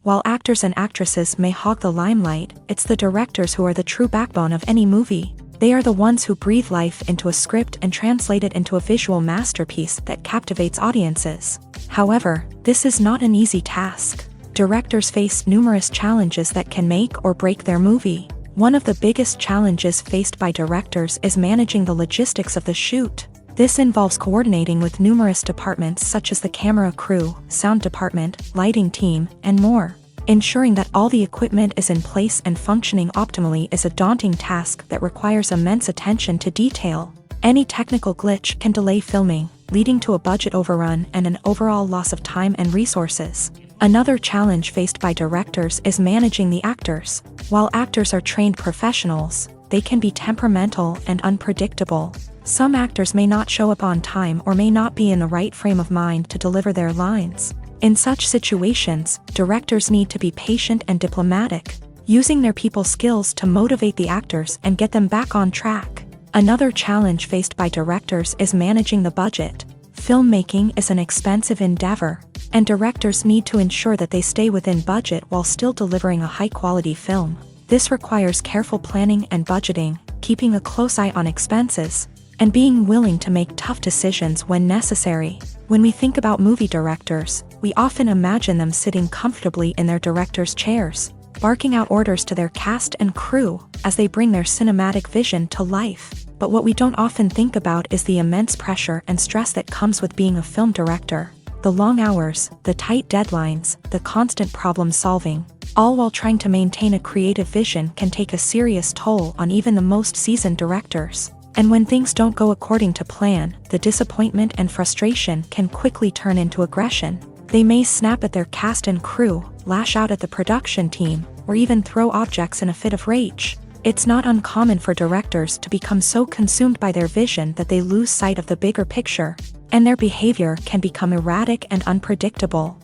While actors and actresses may hog the limelight, it's the directors who are the true backbone of any movie. They are the ones who breathe life into a script and translate it into a visual masterpiece that captivates audiences. However, this is not an easy task. Directors face numerous challenges that can make or break their movie. One of the biggest challenges faced by directors is managing the logistics of the shoot. This involves coordinating with numerous departments such as the camera crew, sound department, lighting team, and more. Ensuring that all the equipment is in place and functioning optimally is a daunting task that requires immense attention to detail. Any technical glitch can delay filming, leading to a budget overrun and an overall loss of time and resources. Another challenge faced by directors is managing the actors. While actors are trained professionals, they can be temperamental and unpredictable. Some actors may not show up on time or may not be in the right frame of mind to deliver their lines. In such situations, directors need to be patient and diplomatic, using their people skills to motivate the actors and get them back on track. Another challenge faced by directors is managing the budget. Filmmaking is an expensive endeavor, and directors need to ensure that they stay within budget while still delivering a high-quality film. This requires careful planning and budgeting, keeping a close eye on expenses, and being willing to make tough decisions when necessary. When we think about movie directors, we often imagine them sitting comfortably in their director's chairs, barking out orders to their cast and crew as they bring their cinematic vision to life. But what we don't often think about is the immense pressure and stress that comes with being a film director. The long hours, the tight deadlines, the constant problem solving, all while trying to maintain a creative vision can take a serious toll on even the most seasoned directors. And when things don't go according to plan, the disappointment and frustration can quickly turn into aggression. They may snap at their cast and crew, lash out at the production team, or even throw objects in a fit of rage. It's not uncommon for directors to become so consumed by their vision that they lose sight of the bigger picture, and their behavior can become erratic and unpredictable.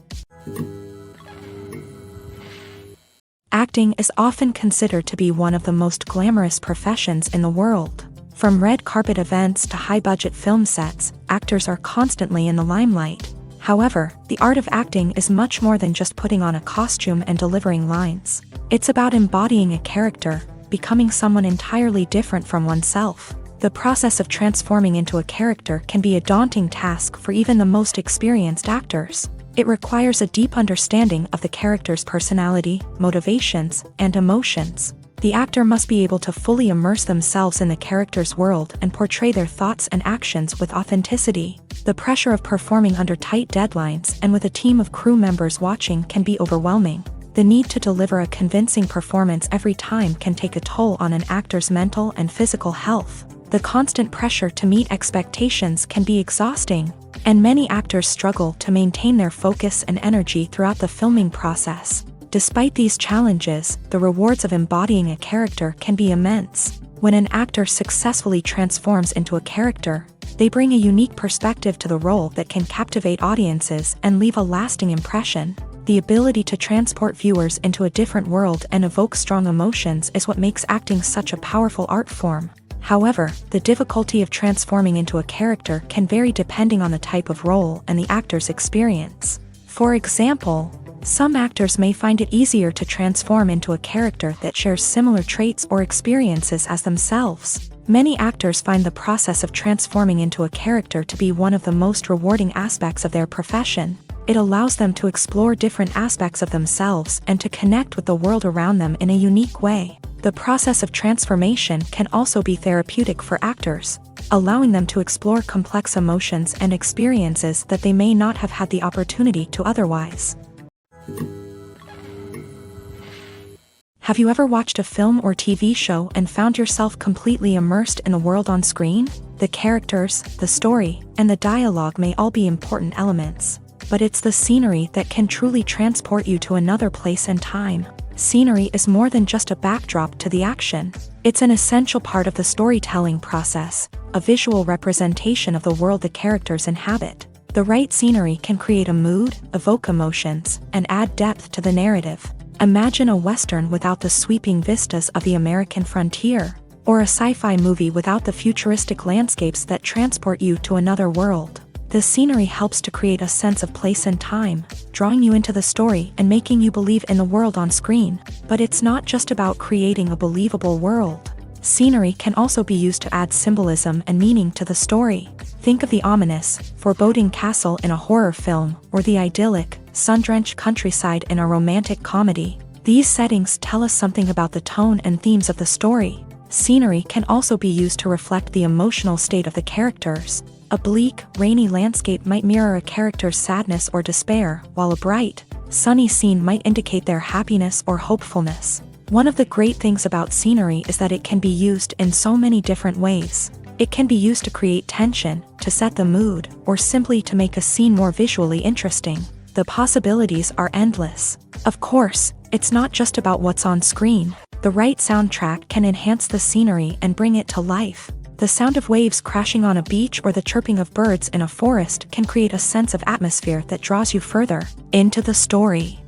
Acting is often considered to be one of the most glamorous professions in the world. From red carpet events to high-budget film sets, actors are constantly in the limelight. However, the art of acting is much more than just putting on a costume and delivering lines. It's about embodying a character, becoming someone entirely different from oneself. The process of transforming into a character can be a daunting task for even the most experienced actors. It requires a deep understanding of the character's personality, motivations, and emotions. The actor must be able to fully immerse themselves in the character's world and portray their thoughts and actions with authenticity. The pressure of performing under tight deadlines and with a team of crew members watching can be overwhelming. The need to deliver a convincing performance every time can take a toll on an actor's mental and physical health. The constant pressure to meet expectations can be exhausting, and many actors struggle to maintain their focus and energy throughout the filming process. Despite these challenges, the rewards of embodying a character can be immense. When an actor successfully transforms into a character, they bring a unique perspective to the role that can captivate audiences and leave a lasting impression. The ability to transport viewers into a different world and evoke strong emotions is what makes acting such a powerful art form. However, the difficulty of transforming into a character can vary depending on the type of role and the actor's experience. For example, some actors may find it easier to transform into a character that shares similar traits or experiences as themselves. Many actors find the process of transforming into a character to be one of the most rewarding aspects of their profession. It allows them to explore different aspects of themselves and to connect with the world around them in a unique way. The process of transformation can also be therapeutic for actors, allowing them to explore complex emotions and experiences that they may not have had the opportunity to otherwise. Have you ever watched a film or TV show and found yourself completely immersed in the world on screen? The characters, the story, and the dialogue may all be important elements, but it's the scenery that can truly transport you to another place and time. Scenery is more than just a backdrop to the action. It's an essential part of the storytelling process, a visual representation of the world the characters inhabit. The right scenery can create a mood, evoke emotions, and add depth to the narrative. Imagine a Western without the sweeping vistas of the American frontier, or a sci-fi movie without the futuristic landscapes that transport you to another world. The scenery helps to create a sense of place and time, drawing you into the story and making you believe in the world on screen. But it's not just about creating a believable world. Scenery can also be used to add symbolism and meaning to the story. Think of the ominous, foreboding castle in a horror film, or the idyllic, sun-drenched countryside in a romantic comedy. These settings tell us something about the tone and themes of the story. Scenery can also be used to reflect the emotional state of the characters. A bleak, rainy landscape might mirror a character's sadness or despair, while a bright, sunny scene might indicate their happiness or hopefulness. One of the great things about scenery is that it can be used in so many different ways. It can be used to create tension, to set the mood, or simply to make a scene more visually interesting. The possibilities are endless. Of course, it's not just about what's on screen. The right soundtrack can enhance the scenery and bring it to life. The sound of waves crashing on a beach or the chirping of birds in a forest can create a sense of atmosphere that draws you further into the story.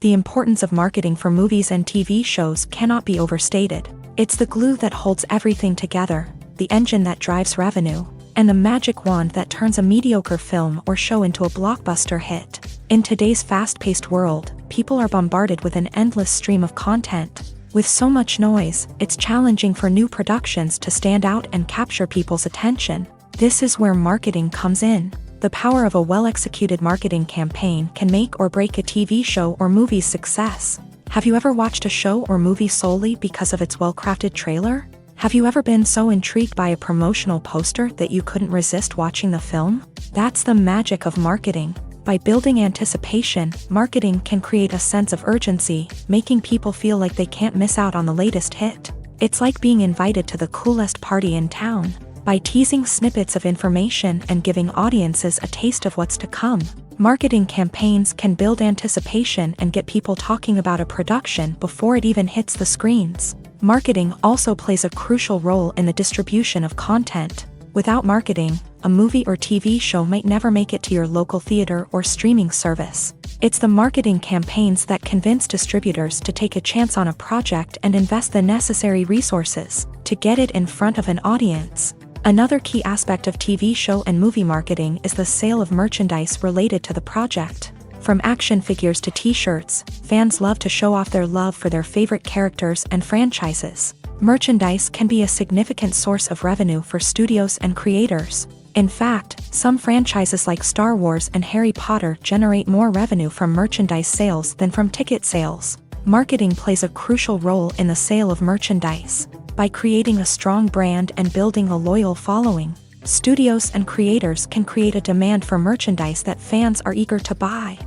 The importance of marketing for movies and TV shows cannot be overstated. It's the glue that holds everything together, the engine that drives revenue, and the magic wand that turns a mediocre film or show into a blockbuster hit. In today's fast-paced world, people are bombarded with an endless stream of content. With so much noise, it's challenging for new productions to stand out and capture people's attention. This is where marketing comes in. The power of a well-executed marketing campaign can make or break a TV show or movie's success. Have you ever watched a show or movie solely because of its well-crafted trailer? Have you ever been so intrigued by a promotional poster that you couldn't resist watching the film? That's the magic of marketing. By building anticipation, marketing can create a sense of urgency, making people feel like they can't miss out on the latest hit. It's like being invited to the coolest party in town. By teasing snippets of information and giving audiences a taste of what's to come, marketing campaigns can build anticipation and get people talking about a production before it even hits the screens. Marketing also plays a crucial role in the distribution of content. Without marketing, a movie or TV show might never make it to your local theater or streaming service. It's the marketing campaigns that convince distributors to take a chance on a project and invest the necessary resources to get it in front of an audience. Another key aspect of TV show and movie marketing is the sale of merchandise related to the project. From action figures to t-shirts, fans love to show off their love for their favorite characters and franchises. Merchandise can be a significant source of revenue for studios and creators. In fact, some franchises like Star Wars and Harry Potter generate more revenue from merchandise sales than from ticket sales. Marketing plays a crucial role in the sale of merchandise. By creating a strong brand and building a loyal following, studios and creators can create a demand for merchandise that fans are eager to buy.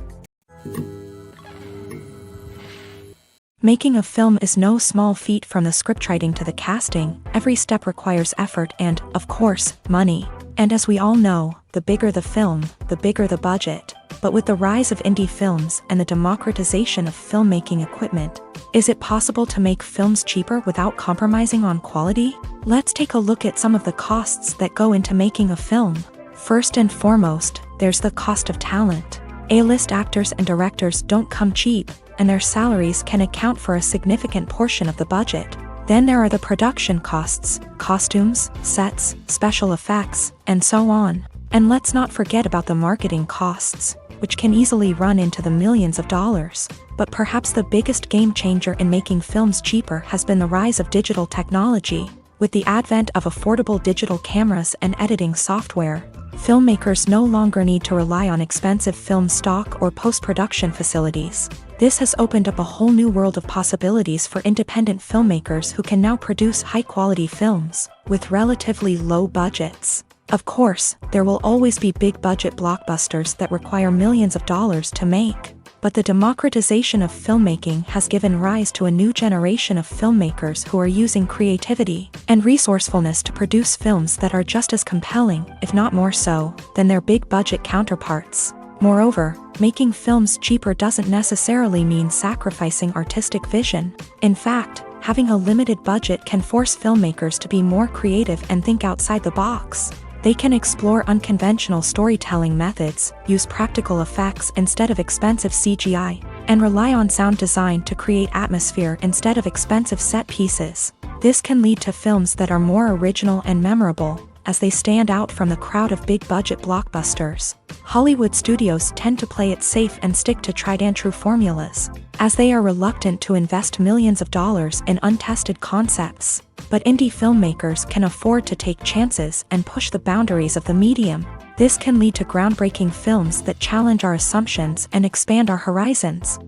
Making a film is no small feat. From the scriptwriting to the casting, every step requires effort and, of course, money. And as we all know, the bigger the film, the bigger the budget. But with the rise of indie films and the democratization of filmmaking equipment, is it possible to make films cheaper without compromising on quality? Let's take a look at some of the costs that go into making a film. First and foremost, there's the cost of talent. A-list actors and directors don't come cheap, and their salaries can account for a significant portion of the budget. Then there are the production costs, costumes, sets, special effects, and so on. And let's not forget about the marketing costs, which can easily run into the millions of dollars. But perhaps the biggest game changer in making films cheaper has been the rise of digital technology. With the advent of affordable digital cameras and editing software, filmmakers no longer need to rely on expensive film stock or post-production facilities. This has opened up a whole new world of possibilities for independent filmmakers who can now produce high-quality films with relatively low budgets. Of course, there will always be big-budget blockbusters that require millions of dollars to make. But the democratization of filmmaking has given rise to a new generation of filmmakers who are using creativity and resourcefulness to produce films that are just as compelling, if not more so, than their big-budget counterparts. Moreover, making films cheaper doesn't necessarily mean sacrificing artistic vision. In fact, having a limited budget can force filmmakers to be more creative and think outside the box. They can explore unconventional storytelling methods, use practical effects instead of expensive CGI, and rely on sound design to create atmosphere instead of expensive set pieces. This can lead to films that are more original and memorable, as they stand out from the crowd of big-budget blockbusters. Hollywood studios tend to play it safe and stick to tried-and-true formulas, as they are reluctant to invest millions of dollars in untested concepts. But indie filmmakers can afford to take chances and push the boundaries of the medium. This can lead to groundbreaking films that challenge our assumptions and expand our horizons.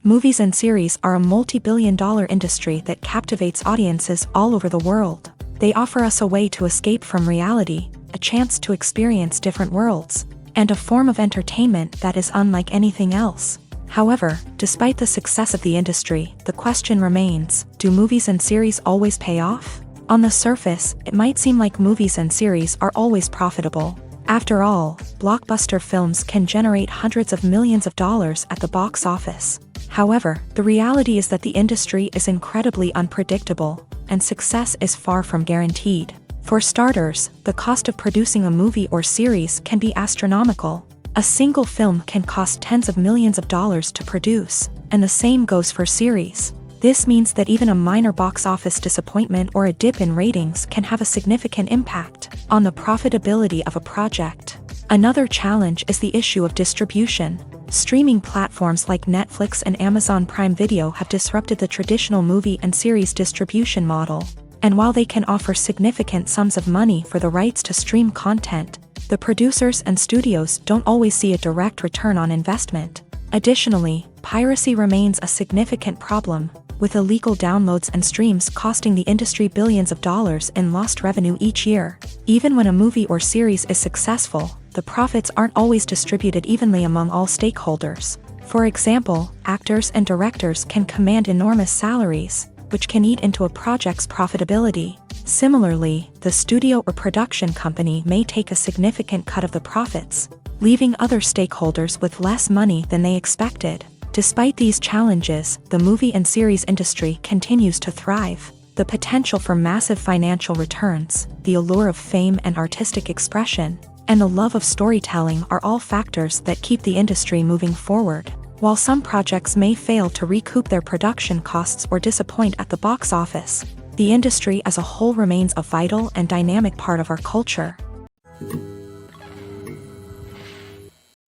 Movies and series are a multi-billion-dollar industry that captivates audiences all over the world. They offer us a way to escape from reality, a chance to experience different worlds, and a form of entertainment that is unlike anything else. However, despite the success of the industry, the question remains, do movies and series always pay off? On the surface, it might seem like movies and series are always profitable. After all, blockbuster films can generate hundreds of millions of dollars at the box office. However, the reality is that the industry is incredibly unpredictable, and success is far from guaranteed. For starters, the cost of producing a movie or series can be astronomical. A single film can cost tens of millions of dollars to produce, and the same goes for series. This means that even a minor box office disappointment or a dip in ratings can have a significant impact on the profitability of a project. Another challenge is the issue of distribution. Streaming platforms like Netflix and Amazon Prime Video have disrupted the traditional movie and series distribution model. And while they can offer significant sums of money for the rights to stream content, the producers and studios don't always see a direct return on investment. Additionally, piracy remains a significant problem, with illegal downloads and streams costing the industry billions of dollars in lost revenue each year. Even when a movie or series is successful, the profits aren't always distributed evenly among all stakeholders. For example, actors and directors can command enormous salaries, which can eat into a project's profitability. Similarly, the studio or production company may take a significant cut of the profits, leaving other stakeholders with less money than they expected. Despite these challenges, the movie and series industry continues to thrive. The potential for massive financial returns, the allure of fame and artistic expression, and the love of storytelling are all factors that keep the industry moving forward. While some projects may fail to recoup their production costs or disappoint at the box office, the industry as a whole remains a vital and dynamic part of our culture.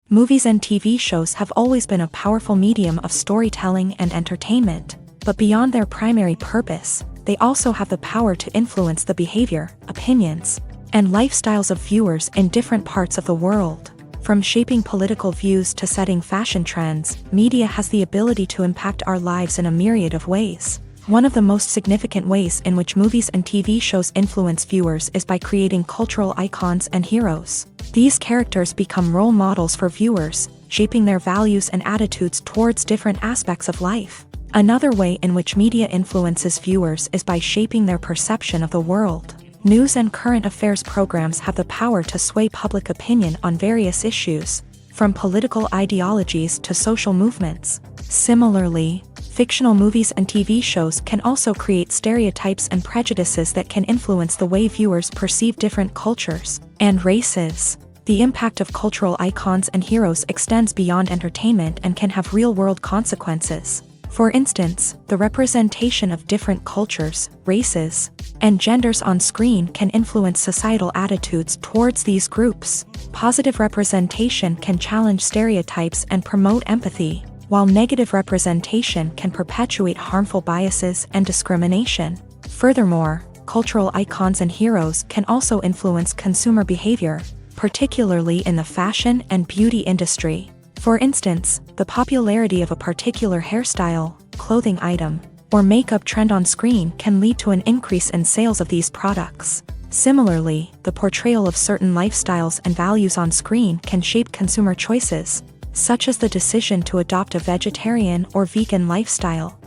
Movies and TV shows have always been a powerful medium of storytelling and entertainment, but beyond their primary purpose, they also have the power to influence the behavior, opinions, and lifestyles of viewers in different parts of the world. From shaping political views to setting fashion trends, media has the ability to impact our lives in a myriad of ways. One of the most significant ways in which movies and TV shows influence viewers is by creating cultural icons and heroes. These characters become role models for viewers, shaping their values and attitudes towards different aspects of life. Another way in which media influences viewers is by shaping their perception of the world. News and current affairs programs have the power to sway public opinion on various issues, from political ideologies to social movements. Similarly, fictional movies and TV shows can also create stereotypes and prejudices that can influence the way viewers perceive different cultures and races. The impact of cultural icons and heroes extends beyond entertainment and can have real-world consequences. For instance, the representation of different cultures, races, and genders on screen can influence societal attitudes towards these groups. Positive representation can challenge stereotypes and promote empathy, while negative representation can perpetuate harmful biases and discrimination. Furthermore, cultural icons and heroes can also influence consumer behavior, particularly in the fashion and beauty industry. For instance, the popularity of a particular hairstyle, clothing item, or makeup trend on screen can lead to an increase in sales of these products. Similarly, the portrayal of certain lifestyles and values on screen can shape consumer choices, such as the decision to adopt a vegetarian or vegan lifestyle.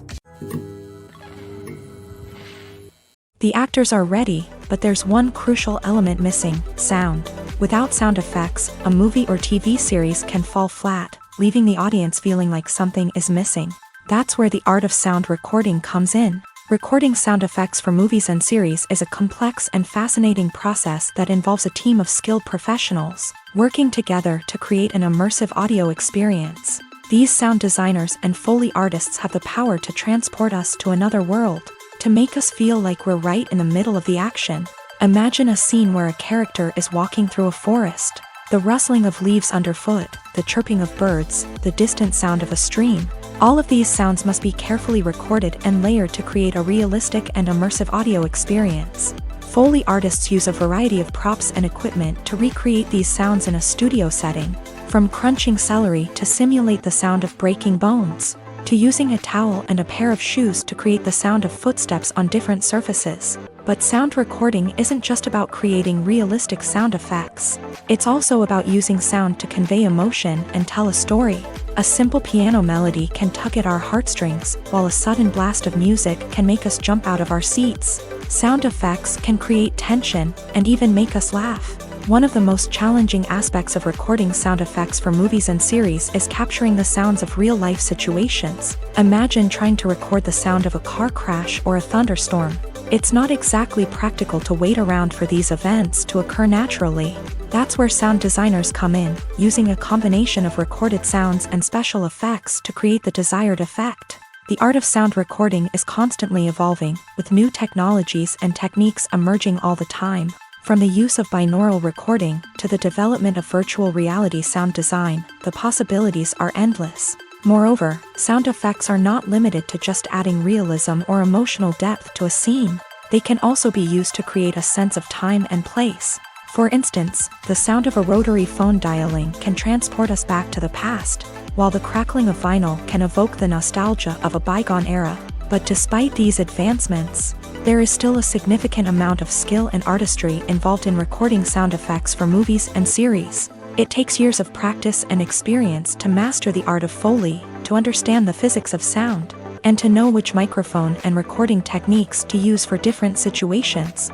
The actors are ready, but there's one crucial element missing: sound. Without sound effects, a movie or TV series can fall flat, leaving the audience feeling like something is missing. That's where the art of sound recording comes in. Recording sound effects for movies and series is a complex and fascinating process that involves a team of skilled professionals working together to create an immersive audio experience. These sound designers and Foley artists have the power to transport us to another world, to make us feel like we're right in the middle of the action. Imagine a scene where a character is walking through a forest. The rustling of leaves underfoot, the chirping of birds, the distant sound of a stream. All of these sounds must be carefully recorded and layered to create a realistic and immersive audio experience. Foley artists use a variety of props and equipment to recreate these sounds in a studio setting, from crunching celery to simulate the sound of breaking bones, to using a towel and a pair of shoes to create the sound of footsteps on different surfaces. But sound recording isn't just about creating realistic sound effects. It's also about using sound to convey emotion and tell a story. A simple piano melody can tug at our heartstrings, while a sudden blast of music can make us jump out of our seats. Sound effects can create tension and even make us laugh. One of the most challenging aspects of recording sound effects for movies and series is capturing the sounds of real-life situations. Imagine trying to record the sound of a car crash or a thunderstorm. It's not exactly practical to wait around for these events to occur naturally. That's where sound designers come in, using a combination of recorded sounds and special effects to create the desired effect. The art of sound recording is constantly evolving, with new technologies and techniques emerging all the time. From the use of binaural recording to the development of virtual reality sound design, the possibilities are endless. Moreover, sound effects are not limited to just adding realism or emotional depth to a scene. They can also be used to create a sense of time and place. For instance, the sound of a rotary phone dialing can transport us back to the past, while the crackling of vinyl can evoke the nostalgia of a bygone era. But despite these advancements, there is still a significant amount of skill and artistry involved in recording sound effects for movies and series. It takes years of practice and experience to master the art of Foley, to understand the physics of sound, and to know which microphone and recording techniques to use for different situations.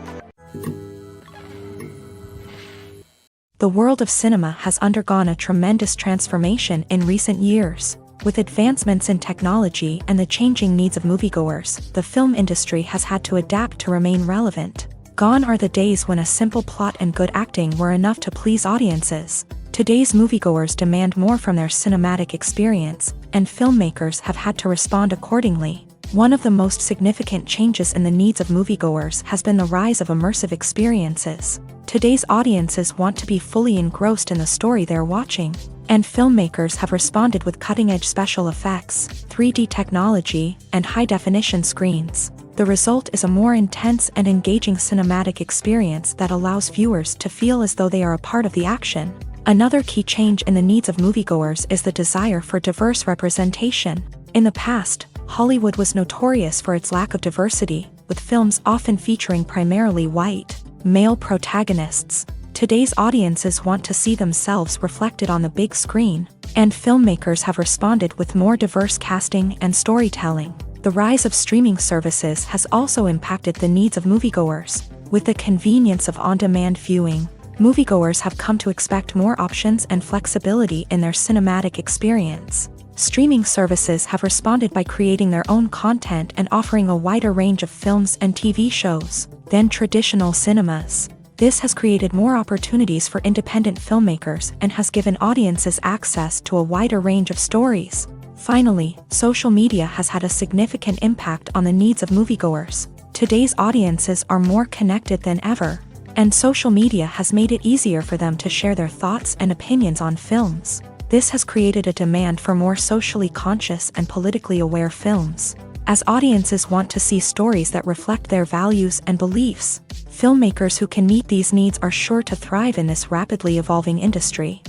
The world of cinema has undergone a tremendous transformation in recent years. With advancements in technology and the changing needs of moviegoers, the film industry has had to adapt to remain relevant. Gone are the days when a simple plot and good acting were enough to please audiences. Today's moviegoers demand more from their cinematic experience, and filmmakers have had to respond accordingly. One of the most significant changes in the needs of moviegoers has been the rise of immersive experiences. Today's audiences want to be fully engrossed in the story they're watching, and filmmakers have responded with cutting-edge special effects, 3D technology, and high-definition screens. The result is a more intense and engaging cinematic experience that allows viewers to feel as though they are a part of the action. Another key change in the needs of moviegoers is the desire for diverse representation. In the past, Hollywood was notorious for its lack of diversity, with films often featuring primarily white, male protagonists. Today's audiences want to see themselves reflected on the big screen, and filmmakers have responded with more diverse casting and storytelling. The rise of streaming services has also impacted the needs of moviegoers. With the convenience of on-demand viewing, moviegoers have come to expect more options and flexibility in their cinematic experience. Streaming services have responded by creating their own content and offering a wider range of films and TV shows than traditional cinemas. This has created more opportunities for independent filmmakers and has given audiences access to a wider range of stories. Finally, social media has had a significant impact on the needs of moviegoers. Today's audiences are more connected than ever, and social media has made it easier for them to share their thoughts and opinions on films. This has created a demand for more socially conscious and politically aware films. As audiences want to see stories that reflect their values and beliefs, filmmakers who can meet these needs are sure to thrive in this rapidly evolving industry.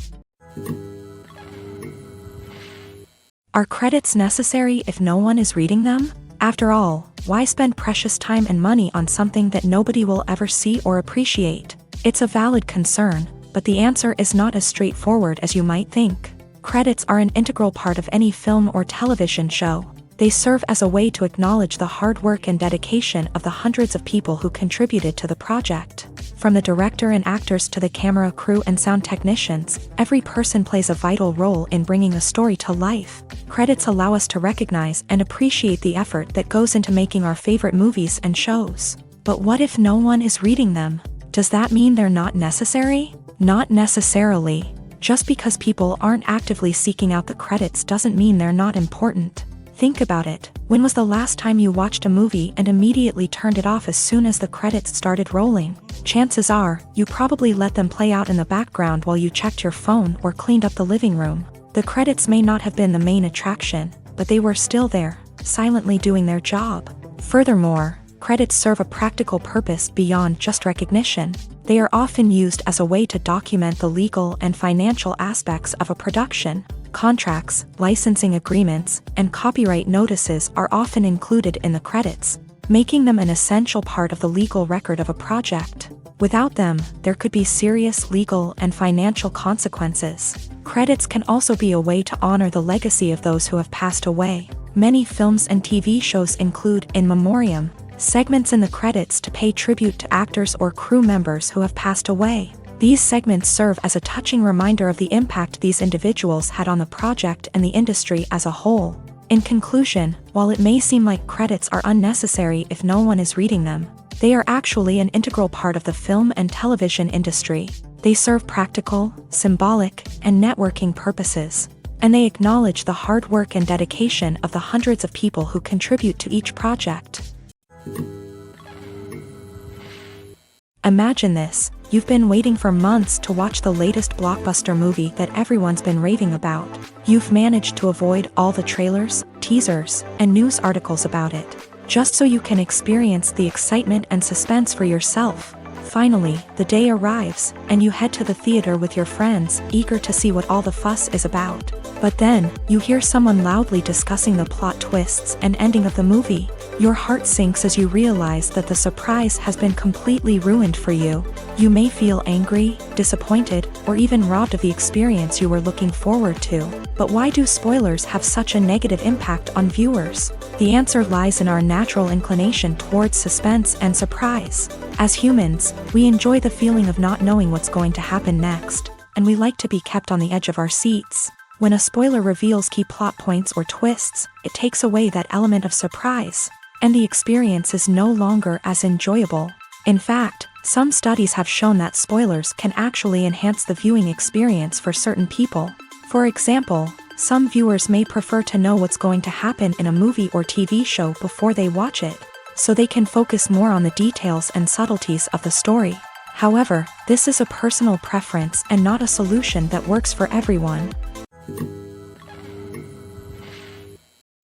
Are credits necessary if no one is reading them? After all, why spend precious time and money on something that nobody will ever see or appreciate? It's a valid concern, but the answer is not as straightforward as you might think. Credits are an integral part of any film or television show. They serve as a way to acknowledge the hard work and dedication of the hundreds of people who contributed to the project. From the director and actors to the camera crew and sound technicians, every person plays a vital role in bringing a story to life. Credits allow us to recognize and appreciate the effort that goes into making our favorite movies and shows. But what if no one is reading them? Does that mean they're not necessary? Not necessarily. Just because people aren't actively seeking out the credits doesn't mean they're not important. Think about it. When was the last time you watched a movie and immediately turned it off as soon as the credits started rolling? Chances are, you probably let them play out in the background while you checked your phone or cleaned up the living room. The credits may not have been the main attraction, but they were still there, silently doing their job. Furthermore, credits serve a practical purpose beyond just recognition. They are often used as a way to document the legal and financial aspects of a production. Contracts, licensing agreements, and copyright notices are often included in the credits, making them an essential part of the legal record of a project. Without them, there could be serious legal and financial consequences. Credits can also be a way to honor the legacy of those who have passed away. Many films and TV shows include in memoriam segments in the credits to pay tribute to actors or crew members who have passed away. These segments serve as a touching reminder of the impact these individuals had on the project and the industry as a whole. In conclusion, while it may seem like credits are unnecessary if no one is reading them, they are actually an integral part of the film and television industry. They serve practical, symbolic, and networking purposes, and they acknowledge the hard work and dedication of the hundreds of people who contribute to each project. Imagine this. You've been waiting for months to watch the latest blockbuster movie that everyone's been raving about. You've managed to avoid all the trailers, teasers, and news articles about it, just so you can experience the excitement and suspense for yourself. Finally, the day arrives, and you head to the theater with your friends, eager to see what all the fuss is about. But then, you hear someone loudly discussing the plot twists and ending of the movie. Your heart sinks as you realize that the surprise has been completely ruined for you. You may feel angry, disappointed, or even robbed of the experience you were looking forward to. But why do spoilers have such a negative impact on viewers? The answer lies in our natural inclination towards suspense and surprise. As humans, we enjoy the feeling of not knowing what's going to happen next, and we like to be kept on the edge of our seats. When a spoiler reveals key plot points or twists, it takes away that element of surprise, and the experience is no longer as enjoyable. In fact, some studies have shown that spoilers can actually enhance the viewing experience for certain people. For example, some viewers may prefer to know what's going to happen in a movie or TV show before they watch it, so they can focus more on the details and subtleties of the story. However, this is a personal preference and not a solution that works for everyone.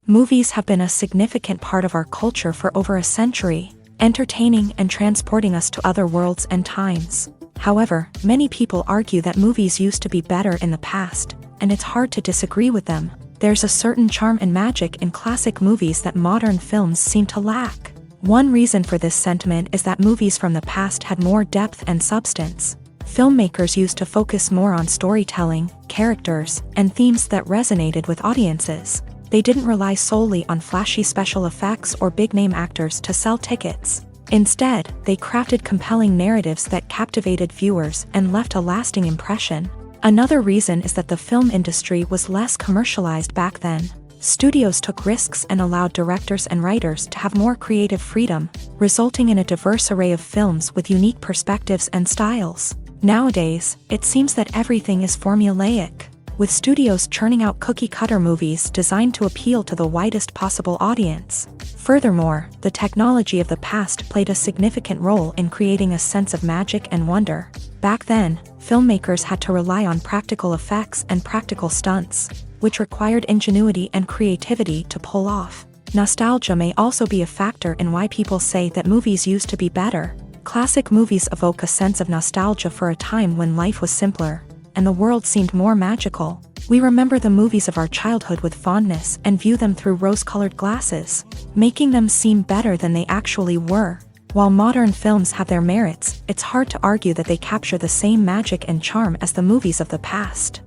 Movies have been a significant part of our culture for over a century, entertaining and transporting us to other worlds and times. However, many people argue that movies used to be better in the past, and it's hard to disagree with them. There's a certain charm and magic in classic movies that modern films seem to lack. One reason for this sentiment is that movies from the past had more depth and substance. Filmmakers used to focus more on storytelling, characters, and themes that resonated with audiences. They didn't rely solely on flashy special effects or big-name actors to sell tickets. Instead, they crafted compelling narratives that captivated viewers and left a lasting impression. Another reason is that the film industry was less commercialized back then. Studios took risks and allowed directors and writers to have more creative freedom, resulting in a diverse array of films with unique perspectives and styles. Nowadays, it seems that everything is formulaic, with studios churning out cookie-cutter movies designed to appeal to the widest possible audience. Furthermore, the technology of the past played a significant role in creating a sense of magic and wonder. Back then, filmmakers had to rely on practical effects and practical stunts, which required ingenuity and creativity to pull off. Nostalgia may also be a factor in why people say that movies used to be better. Classic movies evoke a sense of nostalgia for a time when life was simpler, and the world seemed more magical. We remember the movies of our childhood with fondness and view them through rose-colored glasses, making them seem better than they actually were. While modern films have their merits, it's hard to argue that they capture the same magic and charm as the movies of the past.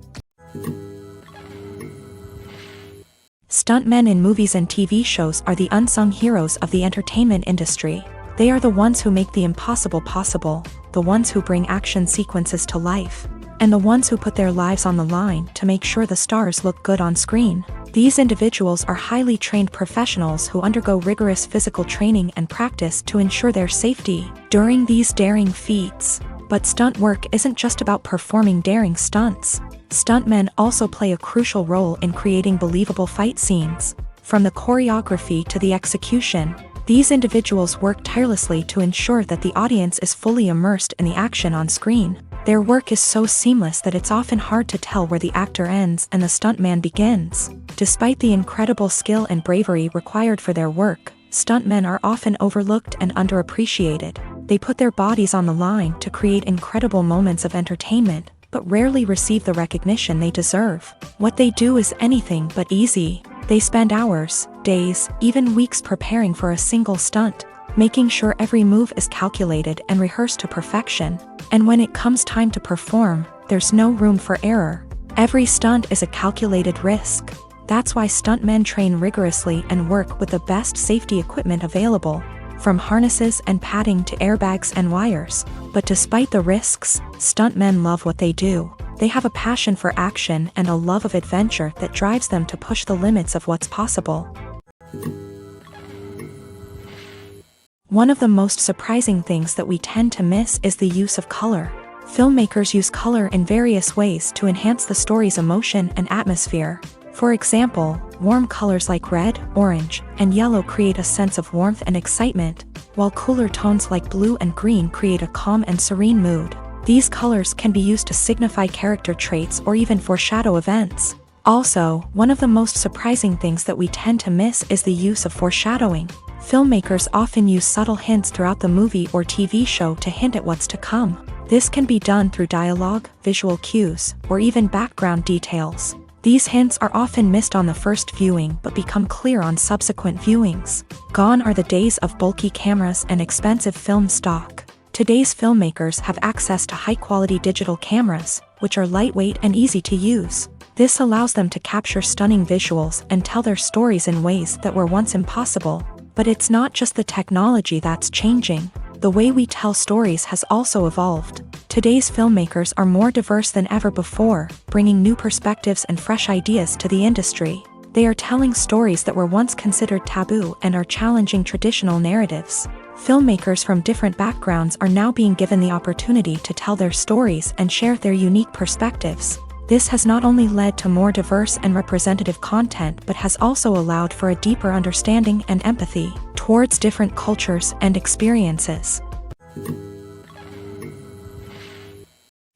Stuntmen in movies and TV shows are the unsung heroes of the entertainment industry. They are the ones who make the impossible possible, the ones who bring action sequences to life, and the ones who put their lives on the line to make sure the stars look good on screen. These individuals are highly trained professionals who undergo rigorous physical training and practice to ensure their safety during these daring feats. But stunt work isn't just about performing daring stunts. Stuntmen also play a crucial role in creating believable fight scenes. From the choreography to the execution, these individuals work tirelessly to ensure that the audience is fully immersed in the action on screen. Their work is so seamless that it's often hard to tell where the actor ends and the stuntman begins. Despite the incredible skill and bravery required for their work, stuntmen are often overlooked and underappreciated. They put their bodies on the line to create incredible moments of entertainment, but rarely receive the recognition they deserve. What they do is anything but easy. They spend hours, days, even weeks preparing for a single stunt, making sure every move is calculated and rehearsed to perfection. And when it comes time to perform, there's no room for error. Every stunt is a calculated risk. That's why stuntmen train rigorously and work with the best safety equipment available, from harnesses and padding to airbags and wires. But despite the risks, stuntmen love what they do. They have a passion for action and a love of adventure that drives them to push the limits of what's possible. One of the most surprising things that we tend to miss is the use of color. Filmmakers use color in various ways to enhance the story's emotion and atmosphere. For example, warm colors like red, orange, and yellow create a sense of warmth and excitement, while cooler tones like blue and green create a calm and serene mood. These colors can be used to signify character traits or even foreshadow events. Also, one of the most surprising things that we tend to miss is the use of foreshadowing. Filmmakers often use subtle hints throughout the movie or TV show to hint at what's to come. This can be done through dialogue, visual cues, or even background details. These hints are often missed on the first viewing but become clear on subsequent viewings. Gone are the days of bulky cameras and expensive film stock. Today's filmmakers have access to high-quality digital cameras, which are lightweight and easy to use. This allows them to capture stunning visuals and tell their stories in ways that were once impossible. But it's not just the technology that's changing. The way we tell stories has also evolved. Today's filmmakers are more diverse than ever before, bringing new perspectives and fresh ideas to the industry. They are telling stories that were once considered taboo and are challenging traditional narratives. Filmmakers from different backgrounds are now being given the opportunity to tell their stories and share their unique perspectives. This has not only led to more diverse and representative content but has also allowed for a deeper understanding and empathy towards different cultures and experiences.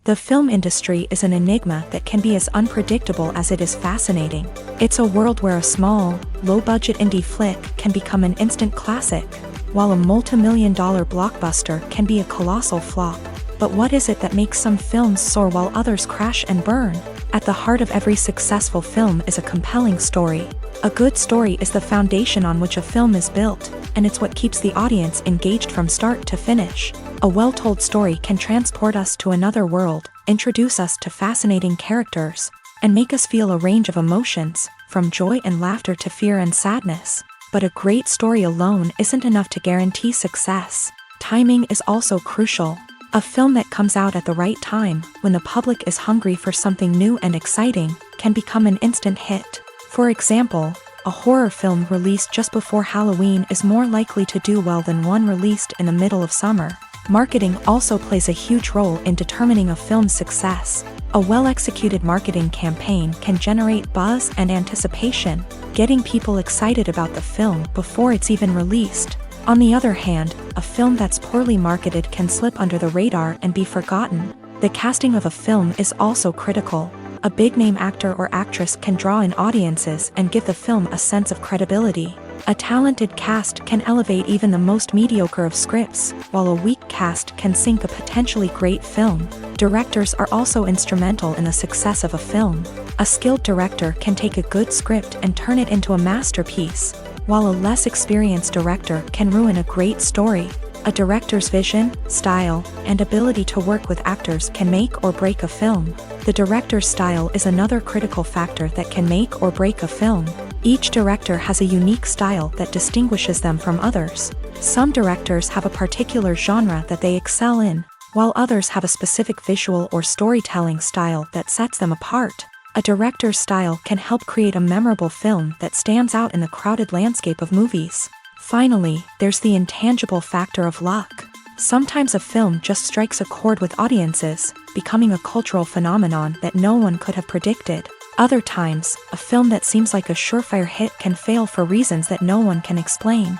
The film industry is an enigma that can be as unpredictable as it is fascinating. It's a world where a small, low-budget indie flick can become an instant classic, while a multi-million-dollar blockbuster can be a colossal flop. But what is it that makes some films soar while others crash and burn? At the heart of every successful film is a compelling story. A good story is the foundation on which a film is built, and it's what keeps the audience engaged from start to finish. A well-told story can transport us to another world, introduce us to fascinating characters, and make us feel a range of emotions, from joy and laughter to fear and sadness. But a great story alone isn't enough to guarantee success. Timing is also crucial. A film that comes out at the right time, when the public is hungry for something new and exciting, can become an instant hit. For example, a horror film released just before Halloween is more likely to do well than one released in the middle of summer. Marketing also plays a huge role in determining a film's success. A well-executed marketing campaign can generate buzz and anticipation, getting people excited about the film before it's even released. On the other hand, a film that's poorly marketed can slip under the radar and be forgotten. The casting of a film is also critical. A big-name actor or actress can draw in audiences and give the film a sense of credibility. A talented cast can elevate even the most mediocre of scripts, while a weak cast can sink a potentially great film. Directors are also instrumental in the success of a film. A skilled director can take a good script and turn it into a masterpiece, while a less experienced director can ruin a great story. A director's vision, style, and ability to work with actors can make or break a film. The director's style is another critical factor that can make or break a film. Each director has a unique style that distinguishes them from others. Some directors have a particular genre that they excel in, while others have a specific visual or storytelling style that sets them apart. A director's style can help create a memorable film that stands out in the crowded landscape of movies. Finally, there's the intangible factor of luck. Sometimes a film just strikes a chord with audiences, becoming a cultural phenomenon that no one could have predicted. Other times, a film that seems like a surefire hit can fail for reasons that no one can explain.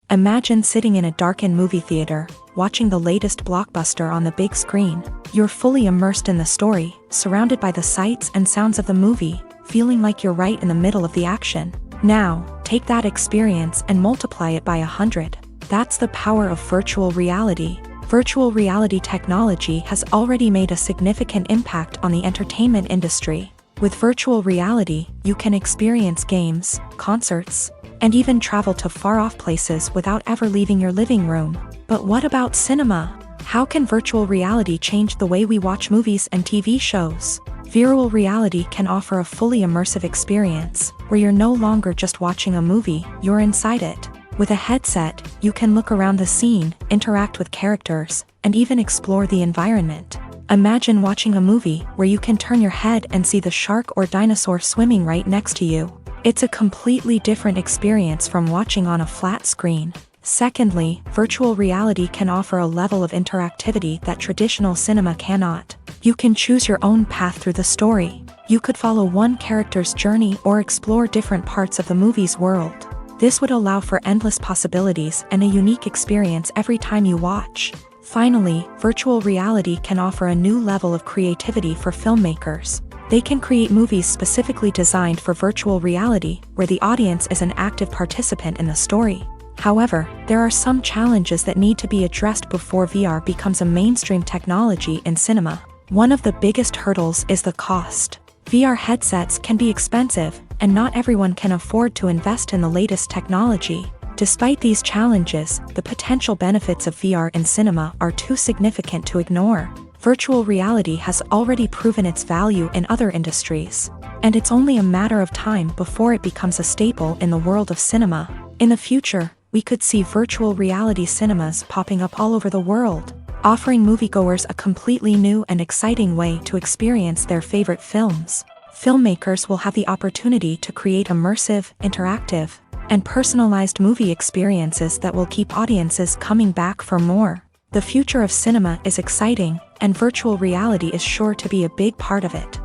Imagine sitting in a darkened movie theater, watching the latest blockbuster on the big screen. You're fully immersed in the story, surrounded by the sights and sounds of the movie, feeling like you're right in the middle of the action. Now, take that experience and multiply it by 100. That's the power of virtual reality. Virtual reality technology has already made a significant impact on the entertainment industry. With virtual reality, you can experience games, concerts, and even travel to far-off places without ever leaving your living room. But what about cinema? How can virtual reality change the way we watch movies and TV shows? Virtual reality can offer a fully immersive experience, where you're no longer just watching a movie, you're inside it. With a headset, you can look around the scene, interact with characters, and even explore the environment. Imagine watching a movie where you can turn your head and see the shark or dinosaur swimming right next to you. It's a completely different experience from watching on a flat screen. Secondly, virtual reality can offer a level of interactivity that traditional cinema cannot. You can choose your own path through the story. You could follow one character's journey or explore different parts of the movie's world. This would allow for endless possibilities and a unique experience every time you watch. Finally, virtual reality can offer a new level of creativity for filmmakers. They can create movies specifically designed for virtual reality, where the audience is an active participant in the story. However, there are some challenges that need to be addressed before VR becomes a mainstream technology in cinema. One of the biggest hurdles is the cost. VR headsets can be expensive, and not everyone can afford to invest in the latest technology. Despite these challenges, the potential benefits of VR in cinema are too significant to ignore. Virtual reality has already proven its value in other industries, and it's only a matter of time before it becomes a staple in the world of cinema. In the future, we could see virtual reality cinemas popping up all over the world, offering moviegoers a completely new and exciting way to experience their favorite films. Filmmakers will have the opportunity to create immersive, interactive, and personalized movie experiences that will keep audiences coming back for more. The future of cinema is exciting, and virtual reality is sure to be a big part of it.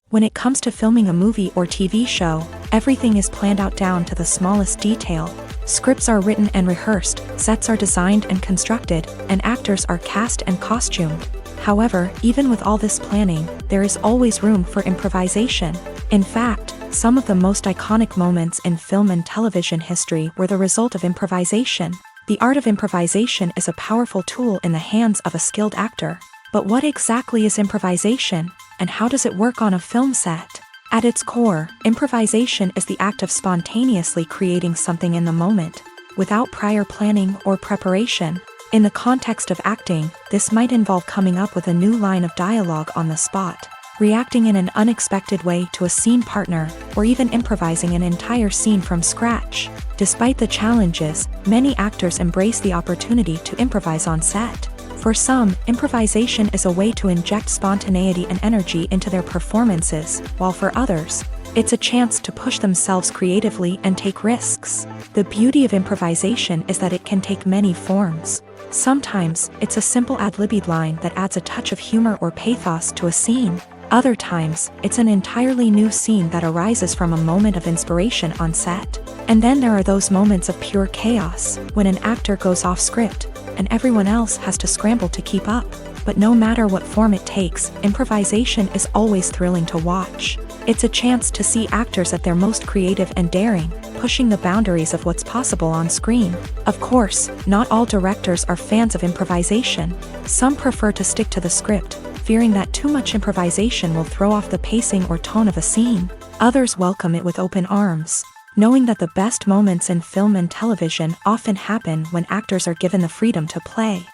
When it comes to filming a movie or TV show, everything is planned out down to the smallest detail. Scripts are written and rehearsed, sets are designed and constructed, and actors are cast and costumed. However, even with all this planning, there is always room for improvisation. In fact, some of the most iconic moments in film and television history were the result of improvisation. The art of improvisation is a powerful tool in the hands of a skilled actor. But what exactly is improvisation, and how does it work on a film set? At its core, improvisation is the act of spontaneously creating something in the moment, without prior planning or preparation. In the context of acting, this might involve coming up with a new line of dialogue on the spot, reacting in an unexpected way to a scene partner, or even improvising an entire scene from scratch. Despite the challenges, many actors embrace the opportunity to improvise on set. For some, improvisation is a way to inject spontaneity and energy into their performances, while for others, it's a chance to push themselves creatively and take risks. The beauty of improvisation is that it can take many forms. Sometimes, it's a simple ad-libbed line that adds a touch of humor or pathos to a scene. Other times, it's an entirely new scene that arises from a moment of inspiration on set. And then there are those moments of pure chaos, when an actor goes off script, and everyone else has to scramble to keep up. But no matter what form it takes, improvisation is always thrilling to watch. It's a chance to see actors at their most creative and daring, pushing the boundaries of what's possible on screen. Of course, not all directors are fans of improvisation. Some prefer to stick to the script, fearing that too much improvisation will throw off the pacing or tone of a scene. Others welcome it with open arms, knowing that the best moments in film and television often happen when actors are given the freedom to play.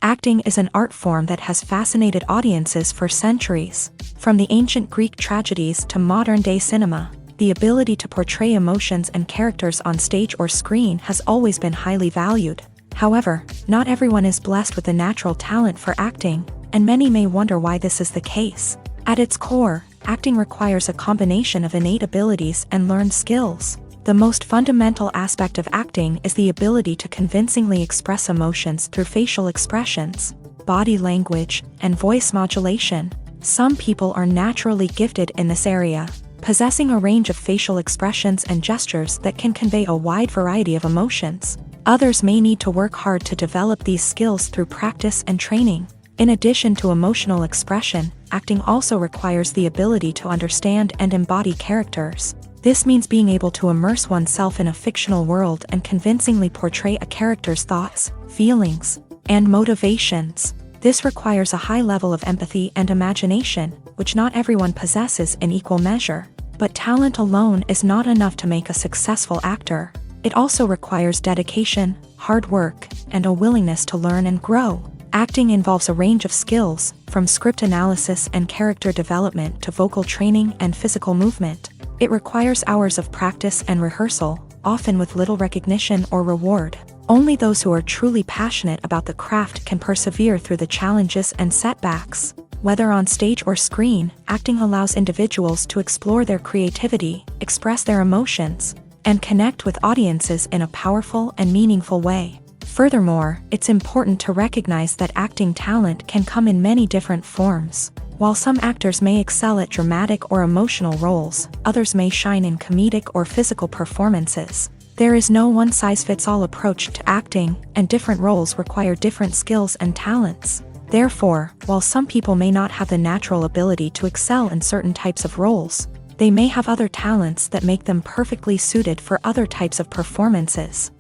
Acting is an art form that has fascinated audiences for centuries. From the ancient Greek tragedies to modern-day cinema, the ability to portray emotions and characters on stage or screen has always been highly valued. However, not everyone is blessed with the natural talent for acting, and many may wonder why this is the case. At its core, acting requires a combination of innate abilities and learned skills. The most fundamental aspect of acting is the ability to convincingly express emotions through facial expressions, body language, and voice modulation. Some people are naturally gifted in this area, possessing a range of facial expressions and gestures that can convey a wide variety of emotions. Others may need to work hard to develop these skills through practice and training. In addition to emotional expression, acting also requires the ability to understand and embody characters. This means being able to immerse oneself in a fictional world and convincingly portray a character's thoughts, feelings, and motivations. This requires a high level of empathy and imagination, which not everyone possesses in equal measure. But talent alone is not enough to make a successful actor. It also requires dedication, hard work, and a willingness to learn and grow. Acting involves a range of skills, from script analysis and character development to vocal training and physical movement. It requires hours of practice and rehearsal, often with little recognition or reward. Only those who are truly passionate about the craft can persevere through the challenges and setbacks. Whether on stage or screen, acting allows individuals to explore their creativity, express their emotions, and connect with audiences in a powerful and meaningful way. Furthermore, it's important to recognize that acting talent can come in many different forms. While some actors may excel at dramatic or emotional roles, others may shine in comedic or physical performances. There is no one-size-fits-all approach to acting, and different roles require different skills and talents. Therefore, while some people may not have the natural ability to excel in certain types of roles, they may have other talents that make them perfectly suited for other types of performances.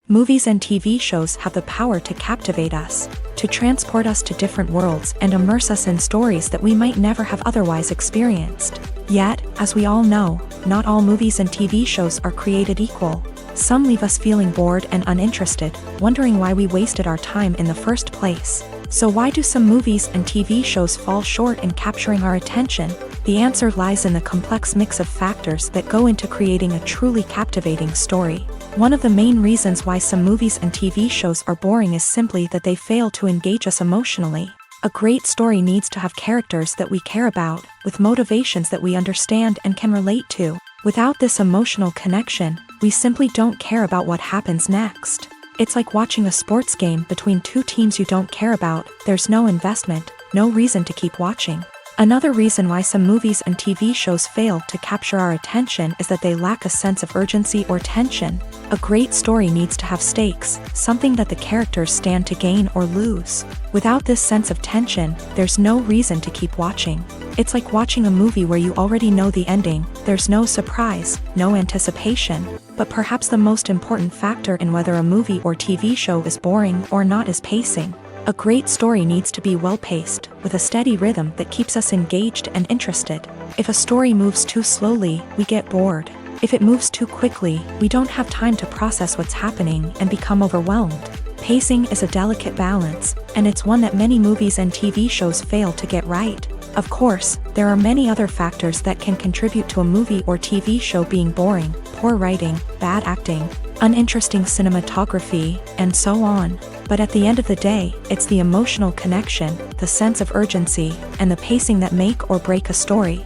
Movies and TV shows have the power to captivate us, to transport us to different worlds and immerse us in stories that we might never have otherwise experienced. Yet, as we all know, not all movies and TV shows are created equal. Some leave us feeling bored and uninterested, wondering why we wasted our time in the first place. So why do some movies and TV shows fall short in capturing our attention? The answer lies in the complex mix of factors that go into creating a truly captivating story. One of the main reasons why some movies and TV shows are boring is simply that they fail to engage us emotionally. A great story needs to have characters that we care about, with motivations that we understand and can relate to. Without this emotional connection, we simply don't care about what happens next. It's like watching a sports game between two teams you don't care about. There's no investment, no reason to keep watching. Another reason why some movies and TV shows fail to capture our attention is that they lack a sense of urgency or tension. A great story needs to have stakes, something that the characters stand to gain or lose. Without this sense of tension, there's no reason to keep watching. It's like watching a movie where you already know the ending. There's no surprise, no anticipation. But perhaps the most important factor in whether a movie or TV show is boring or not is pacing. A great story needs to be well-paced, with a steady rhythm that keeps us engaged and interested. If a story moves too slowly, we get bored. If it moves too quickly, we don't have time to process what's happening and become overwhelmed. Pacing is a delicate balance, and it's one that many movies and TV shows fail to get right. Of course, there are many other factors that can contribute to a movie or TV show being boring: poor writing, bad acting, uninteresting cinematography, and so on. But at the end of the day, it's the emotional connection, the sense of urgency, and the pacing that make or break a story.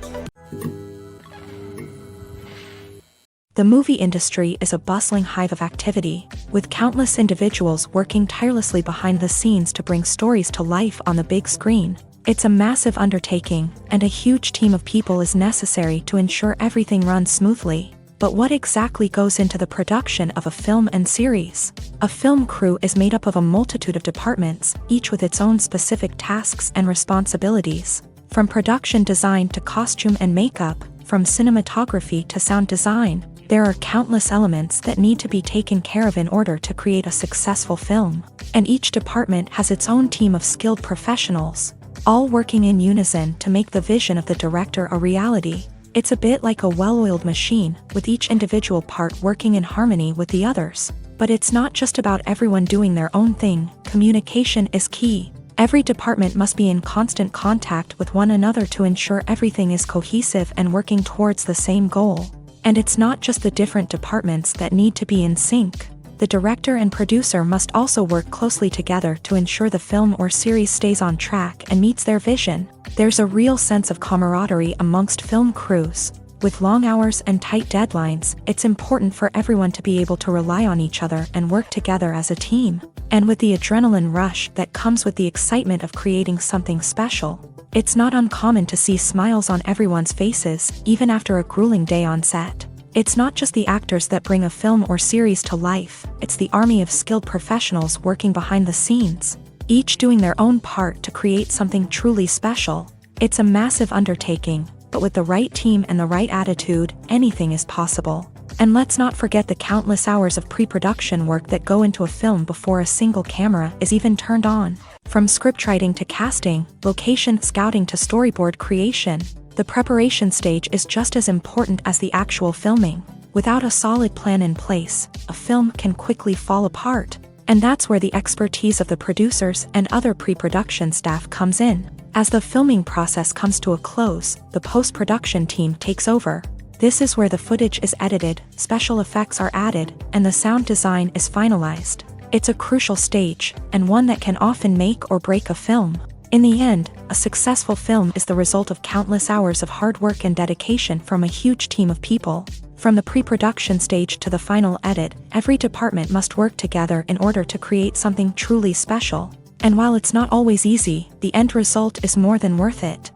The movie industry is a bustling hive of activity, with countless individuals working tirelessly behind the scenes to bring stories to life on the big screen. It's a massive undertaking, and a huge team of people is necessary to ensure everything runs smoothly. But what exactly goes into the production of a film and series? A film crew is made up of a multitude of departments, each with its own specific tasks and responsibilities. From production design to costume and makeup, from cinematography to sound design, there are countless elements that need to be taken care of in order to create a successful film. And each department has its own team of skilled professionals, all working in unison to make the vision of the director a reality. It's a bit like a well-oiled machine, with each individual part working in harmony with the others. But it's not just about everyone doing their own thing. Communication is key. Every department must be in constant contact with one another to ensure everything is cohesive and working towards the same goal. And it's not just the different departments that need to be in sync. The director and producer must also work closely together to ensure the film or series stays on track and meets their vision. There's a real sense of camaraderie amongst film crews. With long hours and tight deadlines, it's important for everyone to be able to rely on each other and work together as a team. And with the adrenaline rush that comes with the excitement of creating something special, it's not uncommon to see smiles on everyone's faces, even after a grueling day on set. It's not just the actors that bring a film or series to life, it's the army of skilled professionals working behind the scenes, each doing their own part to create something truly special. It's a massive undertaking, but with the right team and the right attitude, anything is possible. And let's not forget the countless hours of pre-production work that go into a film before a single camera is even turned on. From scriptwriting to casting, location scouting to storyboard creation, the preparation stage is just as important as the actual filming. Without a solid plan in place, a film can quickly fall apart. And that's where the expertise of the producers and other pre-production staff comes in. As the filming process comes to a close, the post-production team takes over. This is where the footage is edited, special effects are added, and the sound design is finalized. It's a crucial stage, and one that can often make or break a film. In the end, a successful film is the result of countless hours of hard work and dedication from a huge team of people. From the pre-production stage to the final edit, every department must work together in order to create something truly special. And while it's not always easy, the end result is more than worth it.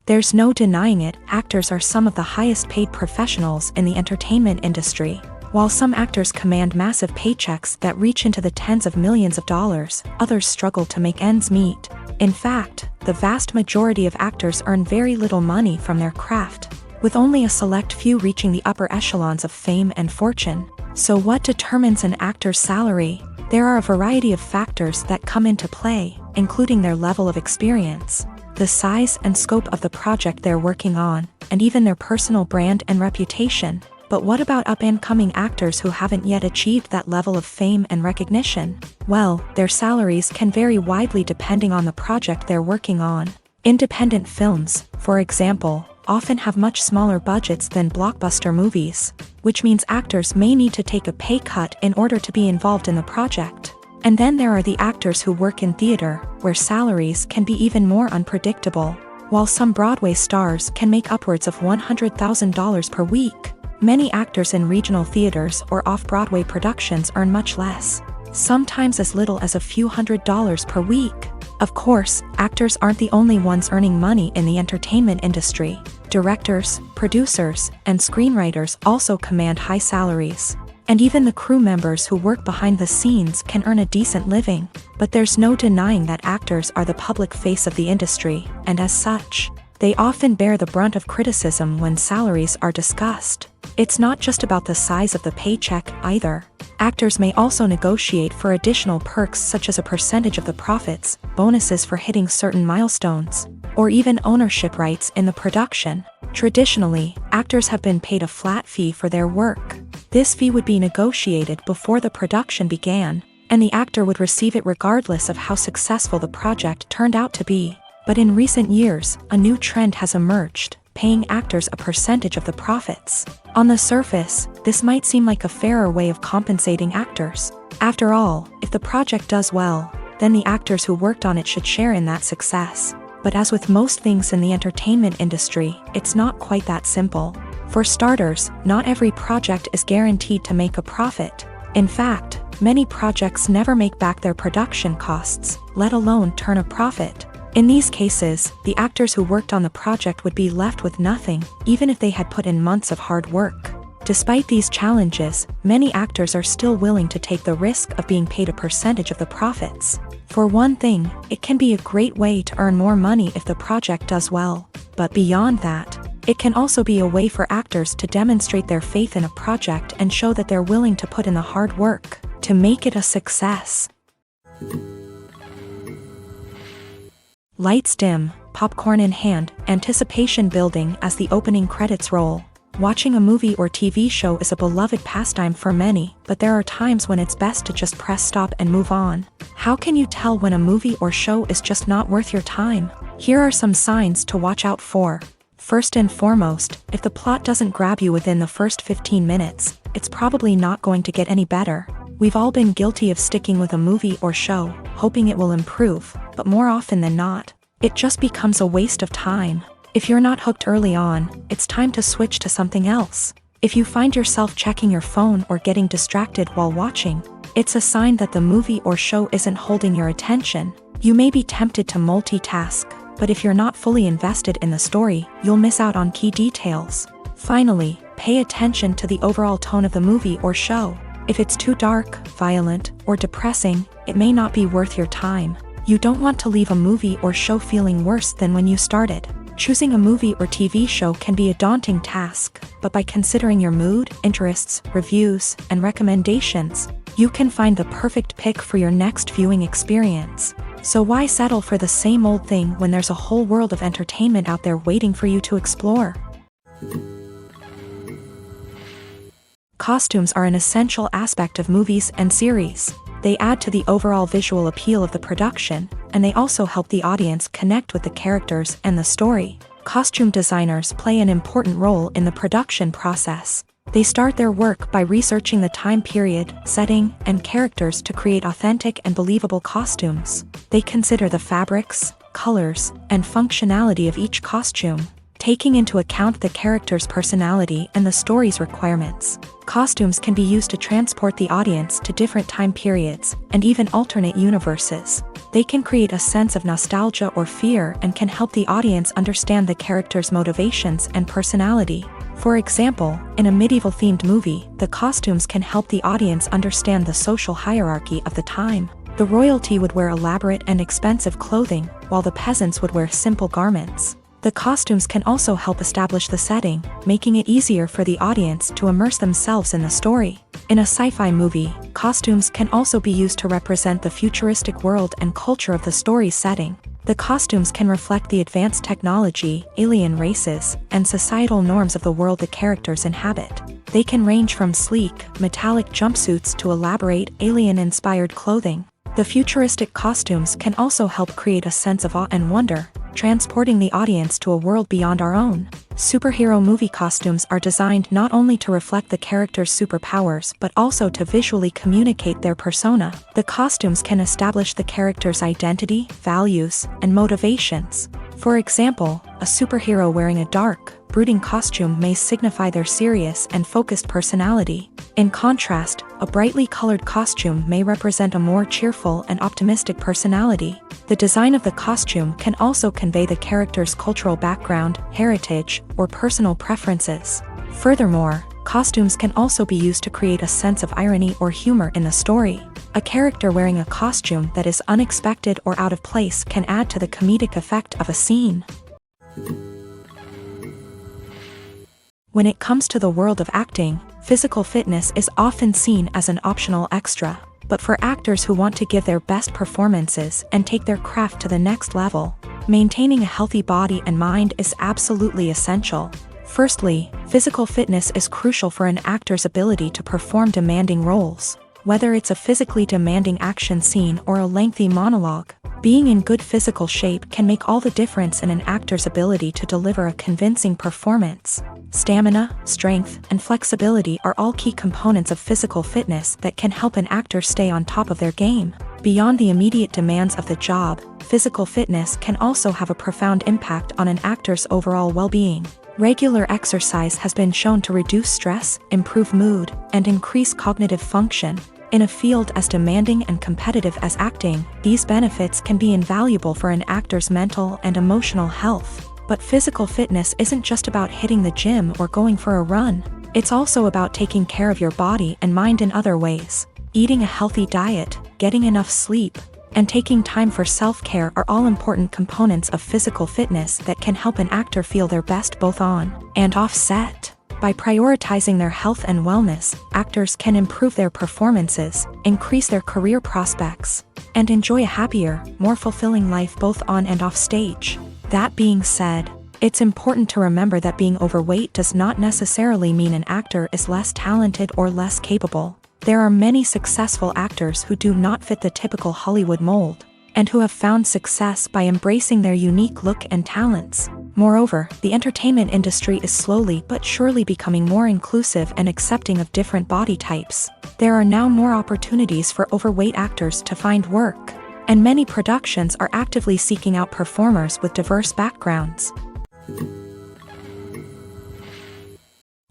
There's no denying it, actors are some of the highest paid professionals in the entertainment industry. While some actors command massive paychecks that reach into the tens of millions of dollars, others struggle to make ends meet. In fact, the vast majority of actors earn very little money from their craft, with only a select few reaching the upper echelons of fame and fortune. So what determines an actor's salary? There are a variety of factors that come into play, including their level of experience, the size and scope of the project they're working on, and even their personal brand and reputation. But what about up-and-coming actors who haven't yet achieved that level of fame and recognition? Well, their salaries can vary widely depending on the project they're working on. Independent films, for example, often have much smaller budgets than blockbuster movies, which means actors may need to take a pay cut in order to be involved in the project. And then there are the actors who work in theater, where salaries can be even more unpredictable. While some Broadway stars can make upwards of $100,000 per week, many actors in regional theaters or off-Broadway productions earn much less, sometimes as little as a few $100s per week. Of course, actors aren't the only ones earning money in the entertainment industry. Directors, producers, and screenwriters also command high salaries. And even the crew members who work behind the scenes can earn a decent living. But there's no denying that actors are the public face of the industry, and as such, they often bear the brunt of criticism when salaries are discussed. It's not just about the size of the paycheck, either. Actors may also negotiate for additional perks such as a percentage of the profits, bonuses for hitting certain milestones, or even ownership rights in the production. Traditionally, actors have been paid a flat fee for their work. This fee would be negotiated before the production began, and the actor would receive it regardless of how successful the project turned out to be. But in recent years, a new trend has emerged, paying actors a percentage of the profits. On the surface, this might seem like a fairer way of compensating actors. After all, if the project does well, then the actors who worked on it should share in that success. But as with most things in the entertainment industry, it's not quite that simple. For starters, not every project is guaranteed to make a profit. In fact, many projects never make back their production costs, let alone turn a profit. In these cases, the actors who worked on the project would be left with nothing, even if they had put in months of hard work. Despite these challenges, many actors are still willing to take the risk of being paid a percentage of the profits. For one thing, it can be a great way to earn more money if the project does well. But beyond that, it can also be a way for actors to demonstrate their faith in a project and show that they're willing to put in the hard work to make it a success. Lights dim, popcorn in hand, anticipation building as the opening credits roll. Watching a movie or TV show is a beloved pastime for many, but there are times when it's best to just press stop and move on. How can you tell when a movie or show is just not worth your time? Here are some signs to watch out for. First and foremost, if the plot doesn't grab you within the first 15 minutes, it's probably not going to get any better. We've all been guilty of sticking with a movie or show, hoping it will improve, but but more often than not, it just becomes a waste of time. If you're not hooked early on, it's time to switch to something else. If you find yourself checking your phone or getting distracted while watching, it's a sign that the movie or show isn't holding your attention. You may be tempted to multitask, but if you're not fully invested in the story, you'll miss out on key details. Finally, pay attention to the overall tone of the movie or show. If it's too dark, violent, or depressing, it may not be worth your time. You don't want to leave a movie or show feeling worse than when you started. Choosing a movie or TV show can be a daunting task, but by considering your mood, interests, reviews, and recommendations, you can find the perfect pick for your next viewing experience. So why settle for the same old thing when there's a whole world of entertainment out there waiting for you to explore? Costumes are an essential aspect of movies and series. They add to the overall visual appeal of the production, and they also help the audience connect with the characters and the story. Costume designers play an important role in the production process. They start their work by researching the time period, setting, and characters to create authentic and believable costumes. They consider the fabrics, colors, and functionality of each costume, taking into account the character's personality and the story's requirements. Costumes can be used to transport the audience to different time periods and even alternate universes. They can create a sense of nostalgia or fear and can help the audience understand the character's motivations and personality. For example, in a medieval-themed movie, the costumes can help the audience understand the social hierarchy of the time. The royalty would wear elaborate and expensive clothing, while the peasants would wear simple garments. The costumes can also help establish the setting, making it easier for the audience to immerse themselves in the story. In a sci-fi movie, costumes can also be used to represent the futuristic world and culture of the story's setting. The costumes can reflect the advanced technology, alien races, and societal norms of the world the characters inhabit. They can range from sleek, metallic jumpsuits to elaborate, alien-inspired clothing. The futuristic costumes can also help create a sense of awe and wonder, transporting the audience to a world beyond our own. Superhero movie costumes are designed not only to reflect the character's superpowers but also to visually communicate their persona. The costumes can establish the character's identity, values, and motivations. For example, a superhero wearing a dark, brooding costume may signify their serious and focused personality. In contrast, a brightly colored costume may represent a more cheerful and optimistic personality. The design of the costume can also convey the character's cultural background, heritage, or personal preferences. Furthermore, costumes can also be used to create a sense of irony or humor in the story. A character wearing a costume that is unexpected or out of place can add to the comedic effect of a scene. When it comes to the world of acting, physical fitness is often seen as an optional extra. But for actors who want to give their best performances and take their craft to the next level, maintaining a healthy body and mind is absolutely essential. Firstly, physical fitness is crucial for an actor's ability to perform demanding roles. Whether it's a physically demanding action scene or a lengthy monologue, being in good physical shape can make all the difference in an actor's ability to deliver a convincing performance. Stamina, strength, and flexibility are all key components of physical fitness that can help an actor stay on top of their game. Beyond the immediate demands of the job, physical fitness can also have a profound impact on an actor's overall well-being. Regular exercise has been shown to reduce stress, improve mood, and increase cognitive function. In a field as demanding and competitive as acting, these benefits can be invaluable for an actor's mental and emotional health. But physical fitness isn't just about hitting the gym or going for a run. It's also about taking care of your body and mind in other ways. Eating a healthy diet, getting enough sleep, and taking time for self-care are all important components of physical fitness that can help an actor feel their best both on and off set. By prioritizing their health and wellness, actors can improve their performances, increase their career prospects, and enjoy a happier, more fulfilling life both on and off stage. That being said, it's important to remember that being overweight does not necessarily mean an actor is less talented or less capable. There are many successful actors who do not fit the typical Hollywood mold, and who have found success by embracing their unique look and talents. Moreover, the entertainment industry is slowly but surely becoming more inclusive and accepting of different body types. There are now more opportunities for overweight actors to find work. and many productions are actively seeking out performers with diverse backgrounds.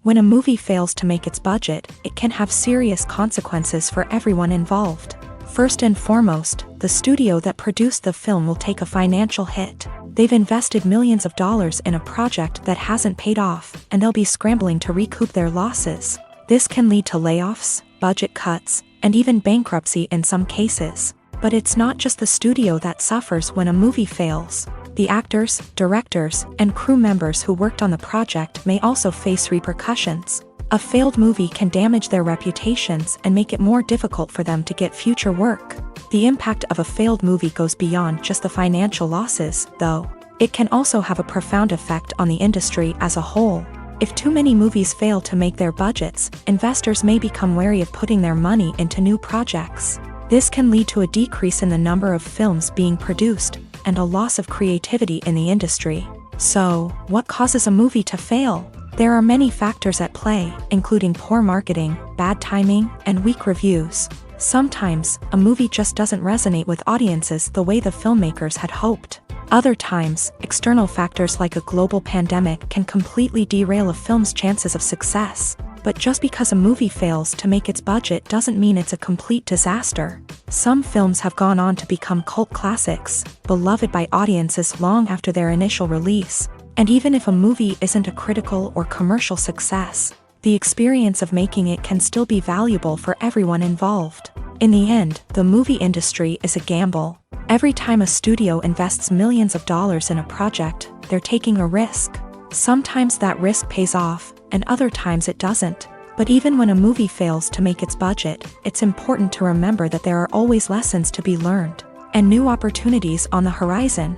When a movie fails to make its budget, it can have serious consequences for everyone involved. First and foremost, the studio that produced the film will take a financial hit. They've invested millions of dollars in a project that hasn't paid off, and they'll be scrambling to recoup their losses. This can lead to layoffs, budget cuts, and even bankruptcy in some cases. But it's not just the studio that suffers when a movie fails. The actors, directors, and crew members who worked on the project may also face repercussions. A failed movie can damage their reputations and make it more difficult for them to get future work. The impact of a failed movie goes beyond just the financial losses, though. It can also have a profound effect on the industry as a whole. If too many movies fail to make their budgets, investors may become wary of putting their money into new projects. This can lead to a decrease in the number of films being produced, and a loss of creativity in the industry. So, what causes a movie to fail? There are many factors at play, including poor marketing, bad timing, and weak reviews. Sometimes, a movie just doesn't resonate with audiences the way the filmmakers had hoped. Other times, external factors like a global pandemic can completely derail a film's chances of success. But just because a movie fails to make its budget doesn't mean it's a complete disaster. Some films have gone on to become cult classics, beloved by audiences long after their initial release. And even if a movie isn't a critical or commercial success, the experience of making it can still be valuable for everyone involved. In the end, the movie industry is a gamble. Every time a studio invests millions of dollars in a project, they're taking a risk. Sometimes that risk pays off, and other times it doesn't. But even when a movie fails to make its budget, it's important to remember that there are always lessons to be learned, and new opportunities on the horizon.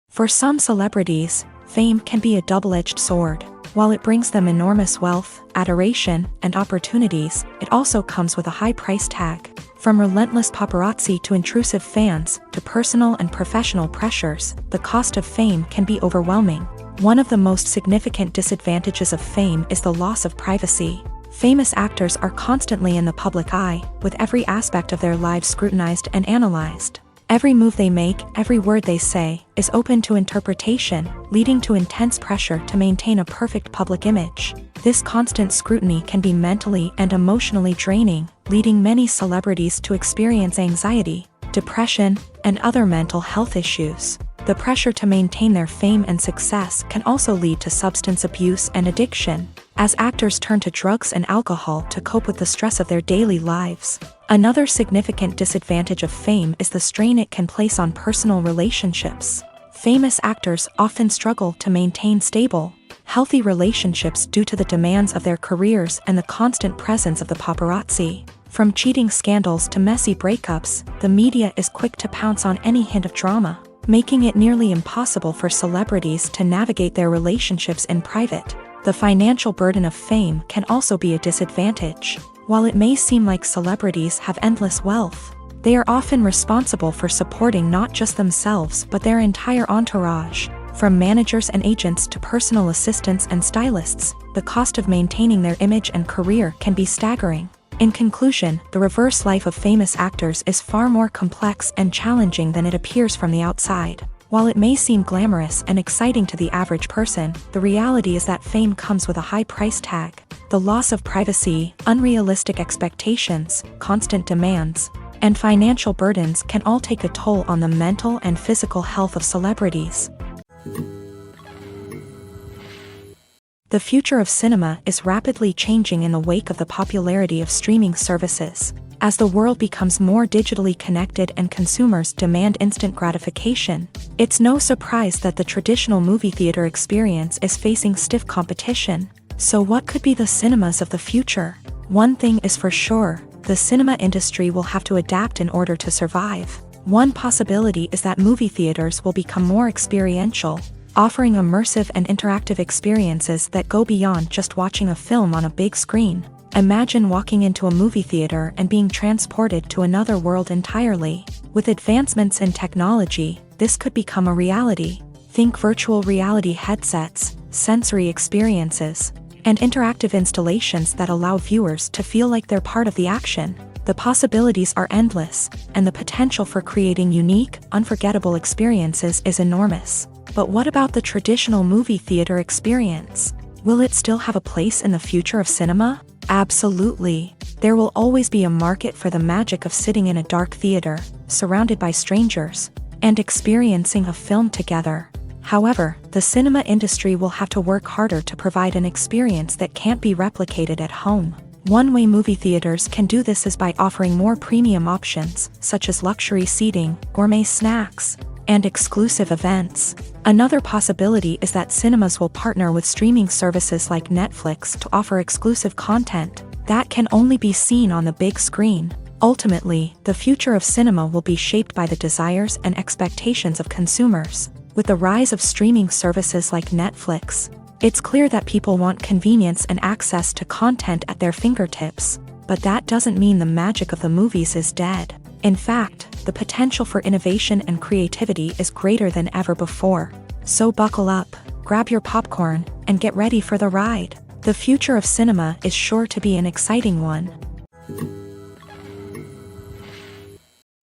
For some celebrities, fame can be a double-edged sword. While it brings them enormous wealth, adoration, and opportunities, it also comes with a high price tag. From relentless paparazzi to intrusive fans, to personal and professional pressures, the cost of fame can be overwhelming. One of the most significant disadvantages of fame is the loss of privacy. Famous actors are constantly in the public eye, with every aspect of their lives scrutinized and analyzed. Every move they make, every word they say, is open to interpretation, leading to intense pressure to maintain a perfect public image. This constant scrutiny can be mentally and emotionally draining, leading many celebrities to experience anxiety, depression, and other mental health issues. The pressure to maintain their fame and success can also lead to substance abuse and addiction, as actors turn to drugs and alcohol to cope with the stress of their daily lives. Another significant disadvantage of fame is the strain it can place on personal relationships. Famous actors often struggle to maintain stable, healthy relationships due to the demands of their careers and the constant presence of the paparazzi. From cheating scandals to messy breakups, the media is quick to pounce on any hint of drama, making it nearly impossible for celebrities to navigate their relationships in private. The financial burden of fame can also be a disadvantage. While it may seem like celebrities have endless wealth, they are often responsible for supporting not just themselves but their entire entourage. From managers and agents to personal assistants and stylists, the cost of maintaining their image and career can be staggering. In conclusion, the reverse life of famous actors is far more complex and challenging than it appears from the outside. While it may seem glamorous and exciting to the average person, the reality is that fame comes with a high price tag. The loss of privacy, unrealistic expectations, constant demands, and financial burdens can all take a toll on the mental and physical health of celebrities. The future of cinema is rapidly changing in the wake of the popularity of streaming services. As the world becomes more digitally connected and consumers demand instant gratification, it's no surprise that the traditional movie theater experience is facing stiff competition. So what could be the cinemas of the future? One thing is for sure, the cinema industry will have to adapt in order to survive. One possibility is that movie theaters will become more experiential, offering immersive and interactive experiences that go beyond just watching a film on a big screen. Imagine walking into a movie theater and being transported to another world entirely. With advancements in technology, this could become a reality. Think virtual reality headsets, sensory experiences, and interactive installations that allow viewers to feel like they're part of the action. The possibilities are endless, and the potential for creating unique, unforgettable experiences is enormous. But what about the traditional movie theater experience? Will it still have a place in the future of cinema? Absolutely. There will always be a market for the magic of sitting in a dark theater, surrounded by strangers, and experiencing a film together. However, the cinema industry will have to work harder to provide an experience that can't be replicated at home. One way movie theaters can do this is by offering more premium options, such as luxury seating, gourmet snacks, and exclusive events. Another possibility is that cinemas will partner with streaming services like Netflix to offer exclusive content that can only be seen on the big screen. Ultimately, the future of cinema will be shaped by the desires and expectations of consumers. With the rise of streaming services like Netflix, it's clear that people want convenience and access to content at their fingertips. But that doesn't mean the magic of the movies is dead. In fact, the potential for innovation and creativity is greater than ever before. So buckle up, grab your popcorn, and get ready for the ride. The future of cinema is sure to be an exciting one.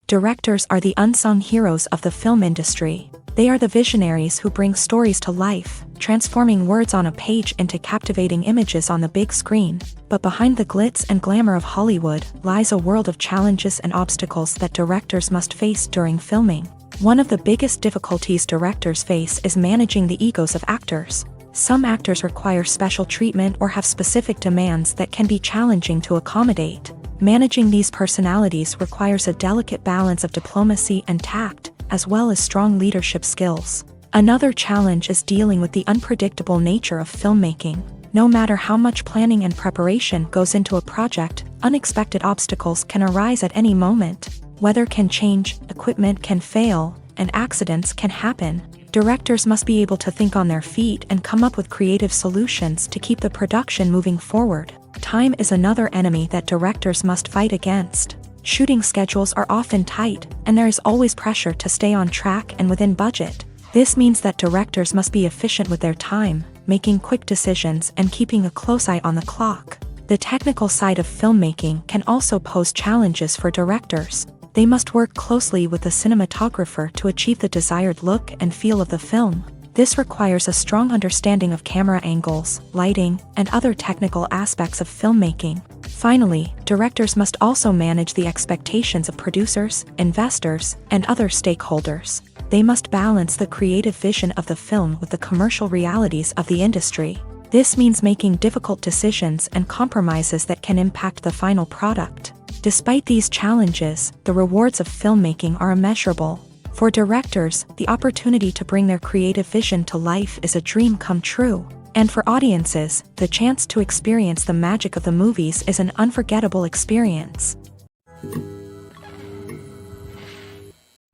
Directors are the unsung heroes of the film industry. They are the visionaries who bring stories to life, transforming words on a page into captivating images on the big screen. But behind the glitz and glamour of Hollywood lies a world of challenges and obstacles that directors must face during filming. One of the biggest difficulties directors face is managing the egos of actors. Some actors require special treatment or have specific demands that can be challenging to accommodate. Managing these personalities requires a delicate balance of diplomacy and tact, as well as strong leadership skills. Another challenge is dealing with the unpredictable nature of filmmaking. No matter how much planning and preparation goes into a project, unexpected obstacles can arise at any moment. Weather can change, equipment can fail, and accidents can happen. Directors must be able to think on their feet and come up with creative solutions to keep the production moving forward. Time is another enemy that directors must fight against. Shooting schedules are often tight, and there is always pressure to stay on track and within budget. This means that directors must be efficient with their time, making quick decisions and keeping a close eye on the clock. The technical side of filmmaking can also pose challenges for directors. They must work closely with the cinematographer to achieve the desired look and feel of the film. This requires a strong understanding of camera angles, lighting, and other technical aspects of filmmaking. Finally, directors must also manage the expectations of producers, investors, and other stakeholders. They must balance the creative vision of the film with the commercial realities of the industry. This means making difficult decisions and compromises that can impact the final product. Despite these challenges, the rewards of filmmaking are immeasurable. For directors, the opportunity to bring their creative vision to life is a dream come true. And for audiences, the chance to experience the magic of the movies is an unforgettable experience.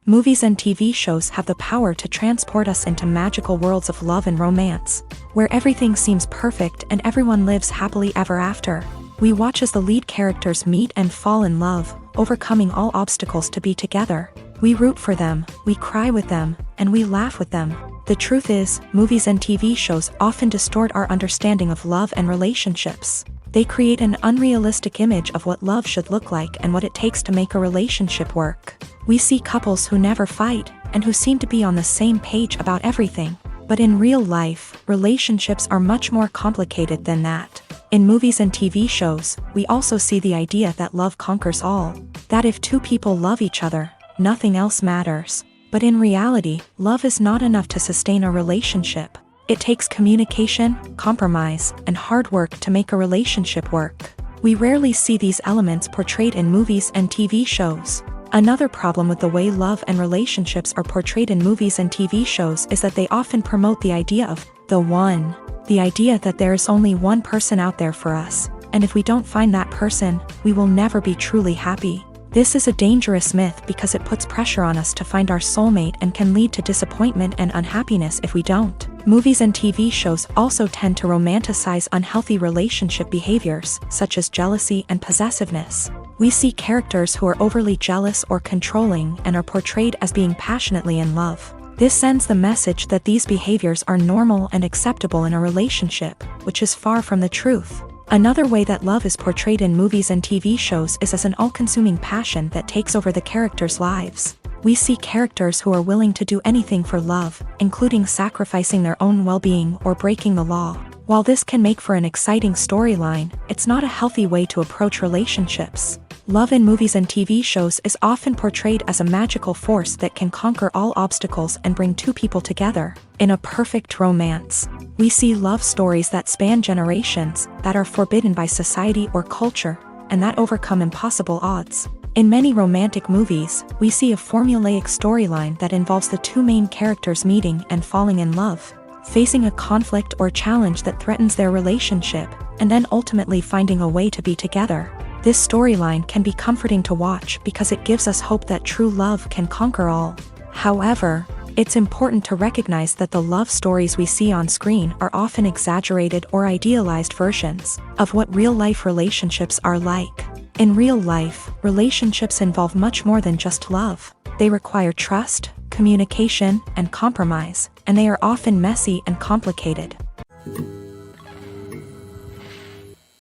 Movies and TV shows have the power to transport us into magical worlds of love and romance, where everything seems perfect and everyone lives happily ever after. We watch as the lead characters meet and fall in love, overcoming all obstacles to be together. We root for them, we cry with them, and we laugh with them. The truth is, movies and TV shows often distort our understanding of love and relationships. They create an unrealistic image of what love should look like and what it takes to make a relationship work. We see couples who never fight, and who seem to be on the same page about everything. But in real life, relationships are much more complicated than that. In movies and TV shows, we also see the idea that love conquers all. That if two people love each other, nothing else matters. But in reality, love is not enough to sustain a relationship. It takes communication, compromise, and hard work to make a relationship work. We rarely see these elements portrayed in movies and TV shows. Another problem with the way love and relationships are portrayed in movies and TV shows is that they often promote the idea of the one. The idea that there is only one person out there for us, and if we don't find that person, we will never be truly happy. This is a dangerous myth because it puts pressure on us to find our soulmate and can lead to disappointment and unhappiness if we don't. Movies and TV shows also tend to romanticize unhealthy relationship behaviors, such as jealousy and possessiveness. We see characters who are overly jealous or controlling and are portrayed as being passionately in love. This sends the message that these behaviors are normal and acceptable in a relationship, which is far from the truth. Another way that love is portrayed in movies and TV shows is as an all-consuming passion that takes over the characters' lives. We see characters who are willing to do anything for love, including sacrificing their own well-being or breaking the law. While this can make for an exciting storyline, it's not a healthy way to approach relationships. Love in movies and TV shows is often portrayed as a magical force that can conquer all obstacles and bring two people together. In a perfect romance, we see love stories that span generations, that are forbidden by society or culture, and that overcome impossible odds. In many romantic movies, we see a formulaic storyline that involves the two main characters meeting and falling in love, facing a conflict or challenge that threatens their relationship, and then ultimately finding a way to be together. This storyline can be comforting to watch because it gives us hope that true love can conquer all. However, it's important to recognize that the love stories we see on screen are often exaggerated or idealized versions of what real-life relationships are like. In real life, relationships involve much more than just love. They require trust, communication, and compromise, and they are often messy and complicated.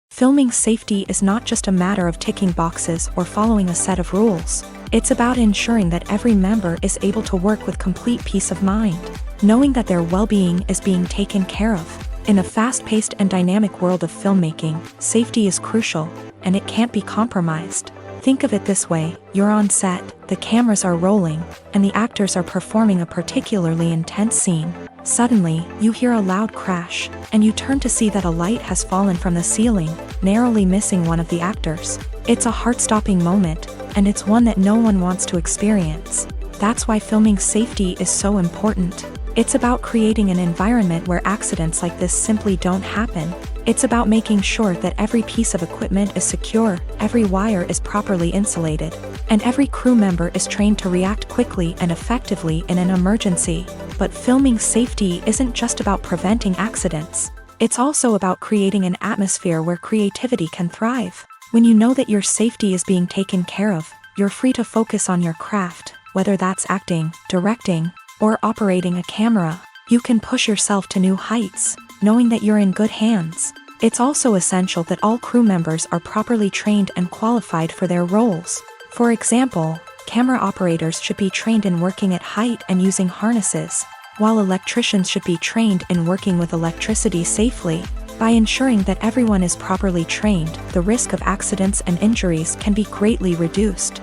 Filming safety is not just a matter of ticking boxes or following a set of rules. It's about ensuring that every member is able to work with complete peace of mind, knowing that their well-being is being taken care of. In a fast-paced and dynamic world of filmmaking, safety is crucial, and it can't be compromised. Think of it this way: you're on set, the cameras are rolling, and the actors are performing a particularly intense scene. Suddenly, you hear a loud crash, and you turn to see that a light has fallen from the ceiling, narrowly missing one of the actors. It's a heart-stopping moment, and it's one that no one wants to experience. That's why filming safety is so important. It's about creating an environment where accidents like this simply don't happen. It's about making sure that every piece of equipment is secure, every wire is properly insulated, and every crew member is trained to react quickly and effectively in an emergency. But filming safety isn't just about preventing accidents. It's also about creating an atmosphere where creativity can thrive. When you know that your safety is being taken care of, you're free to focus on your craft, whether that's acting, directing, or operating a camera. You can push yourself to new heights, knowing that you're in good hands. It's also essential that all crew members are properly trained and qualified for their roles. For example, camera operators should be trained in working at height and using harnesses, while electricians should be trained in working with electricity safely. By ensuring that everyone is properly trained, the risk of accidents and injuries can be greatly reduced.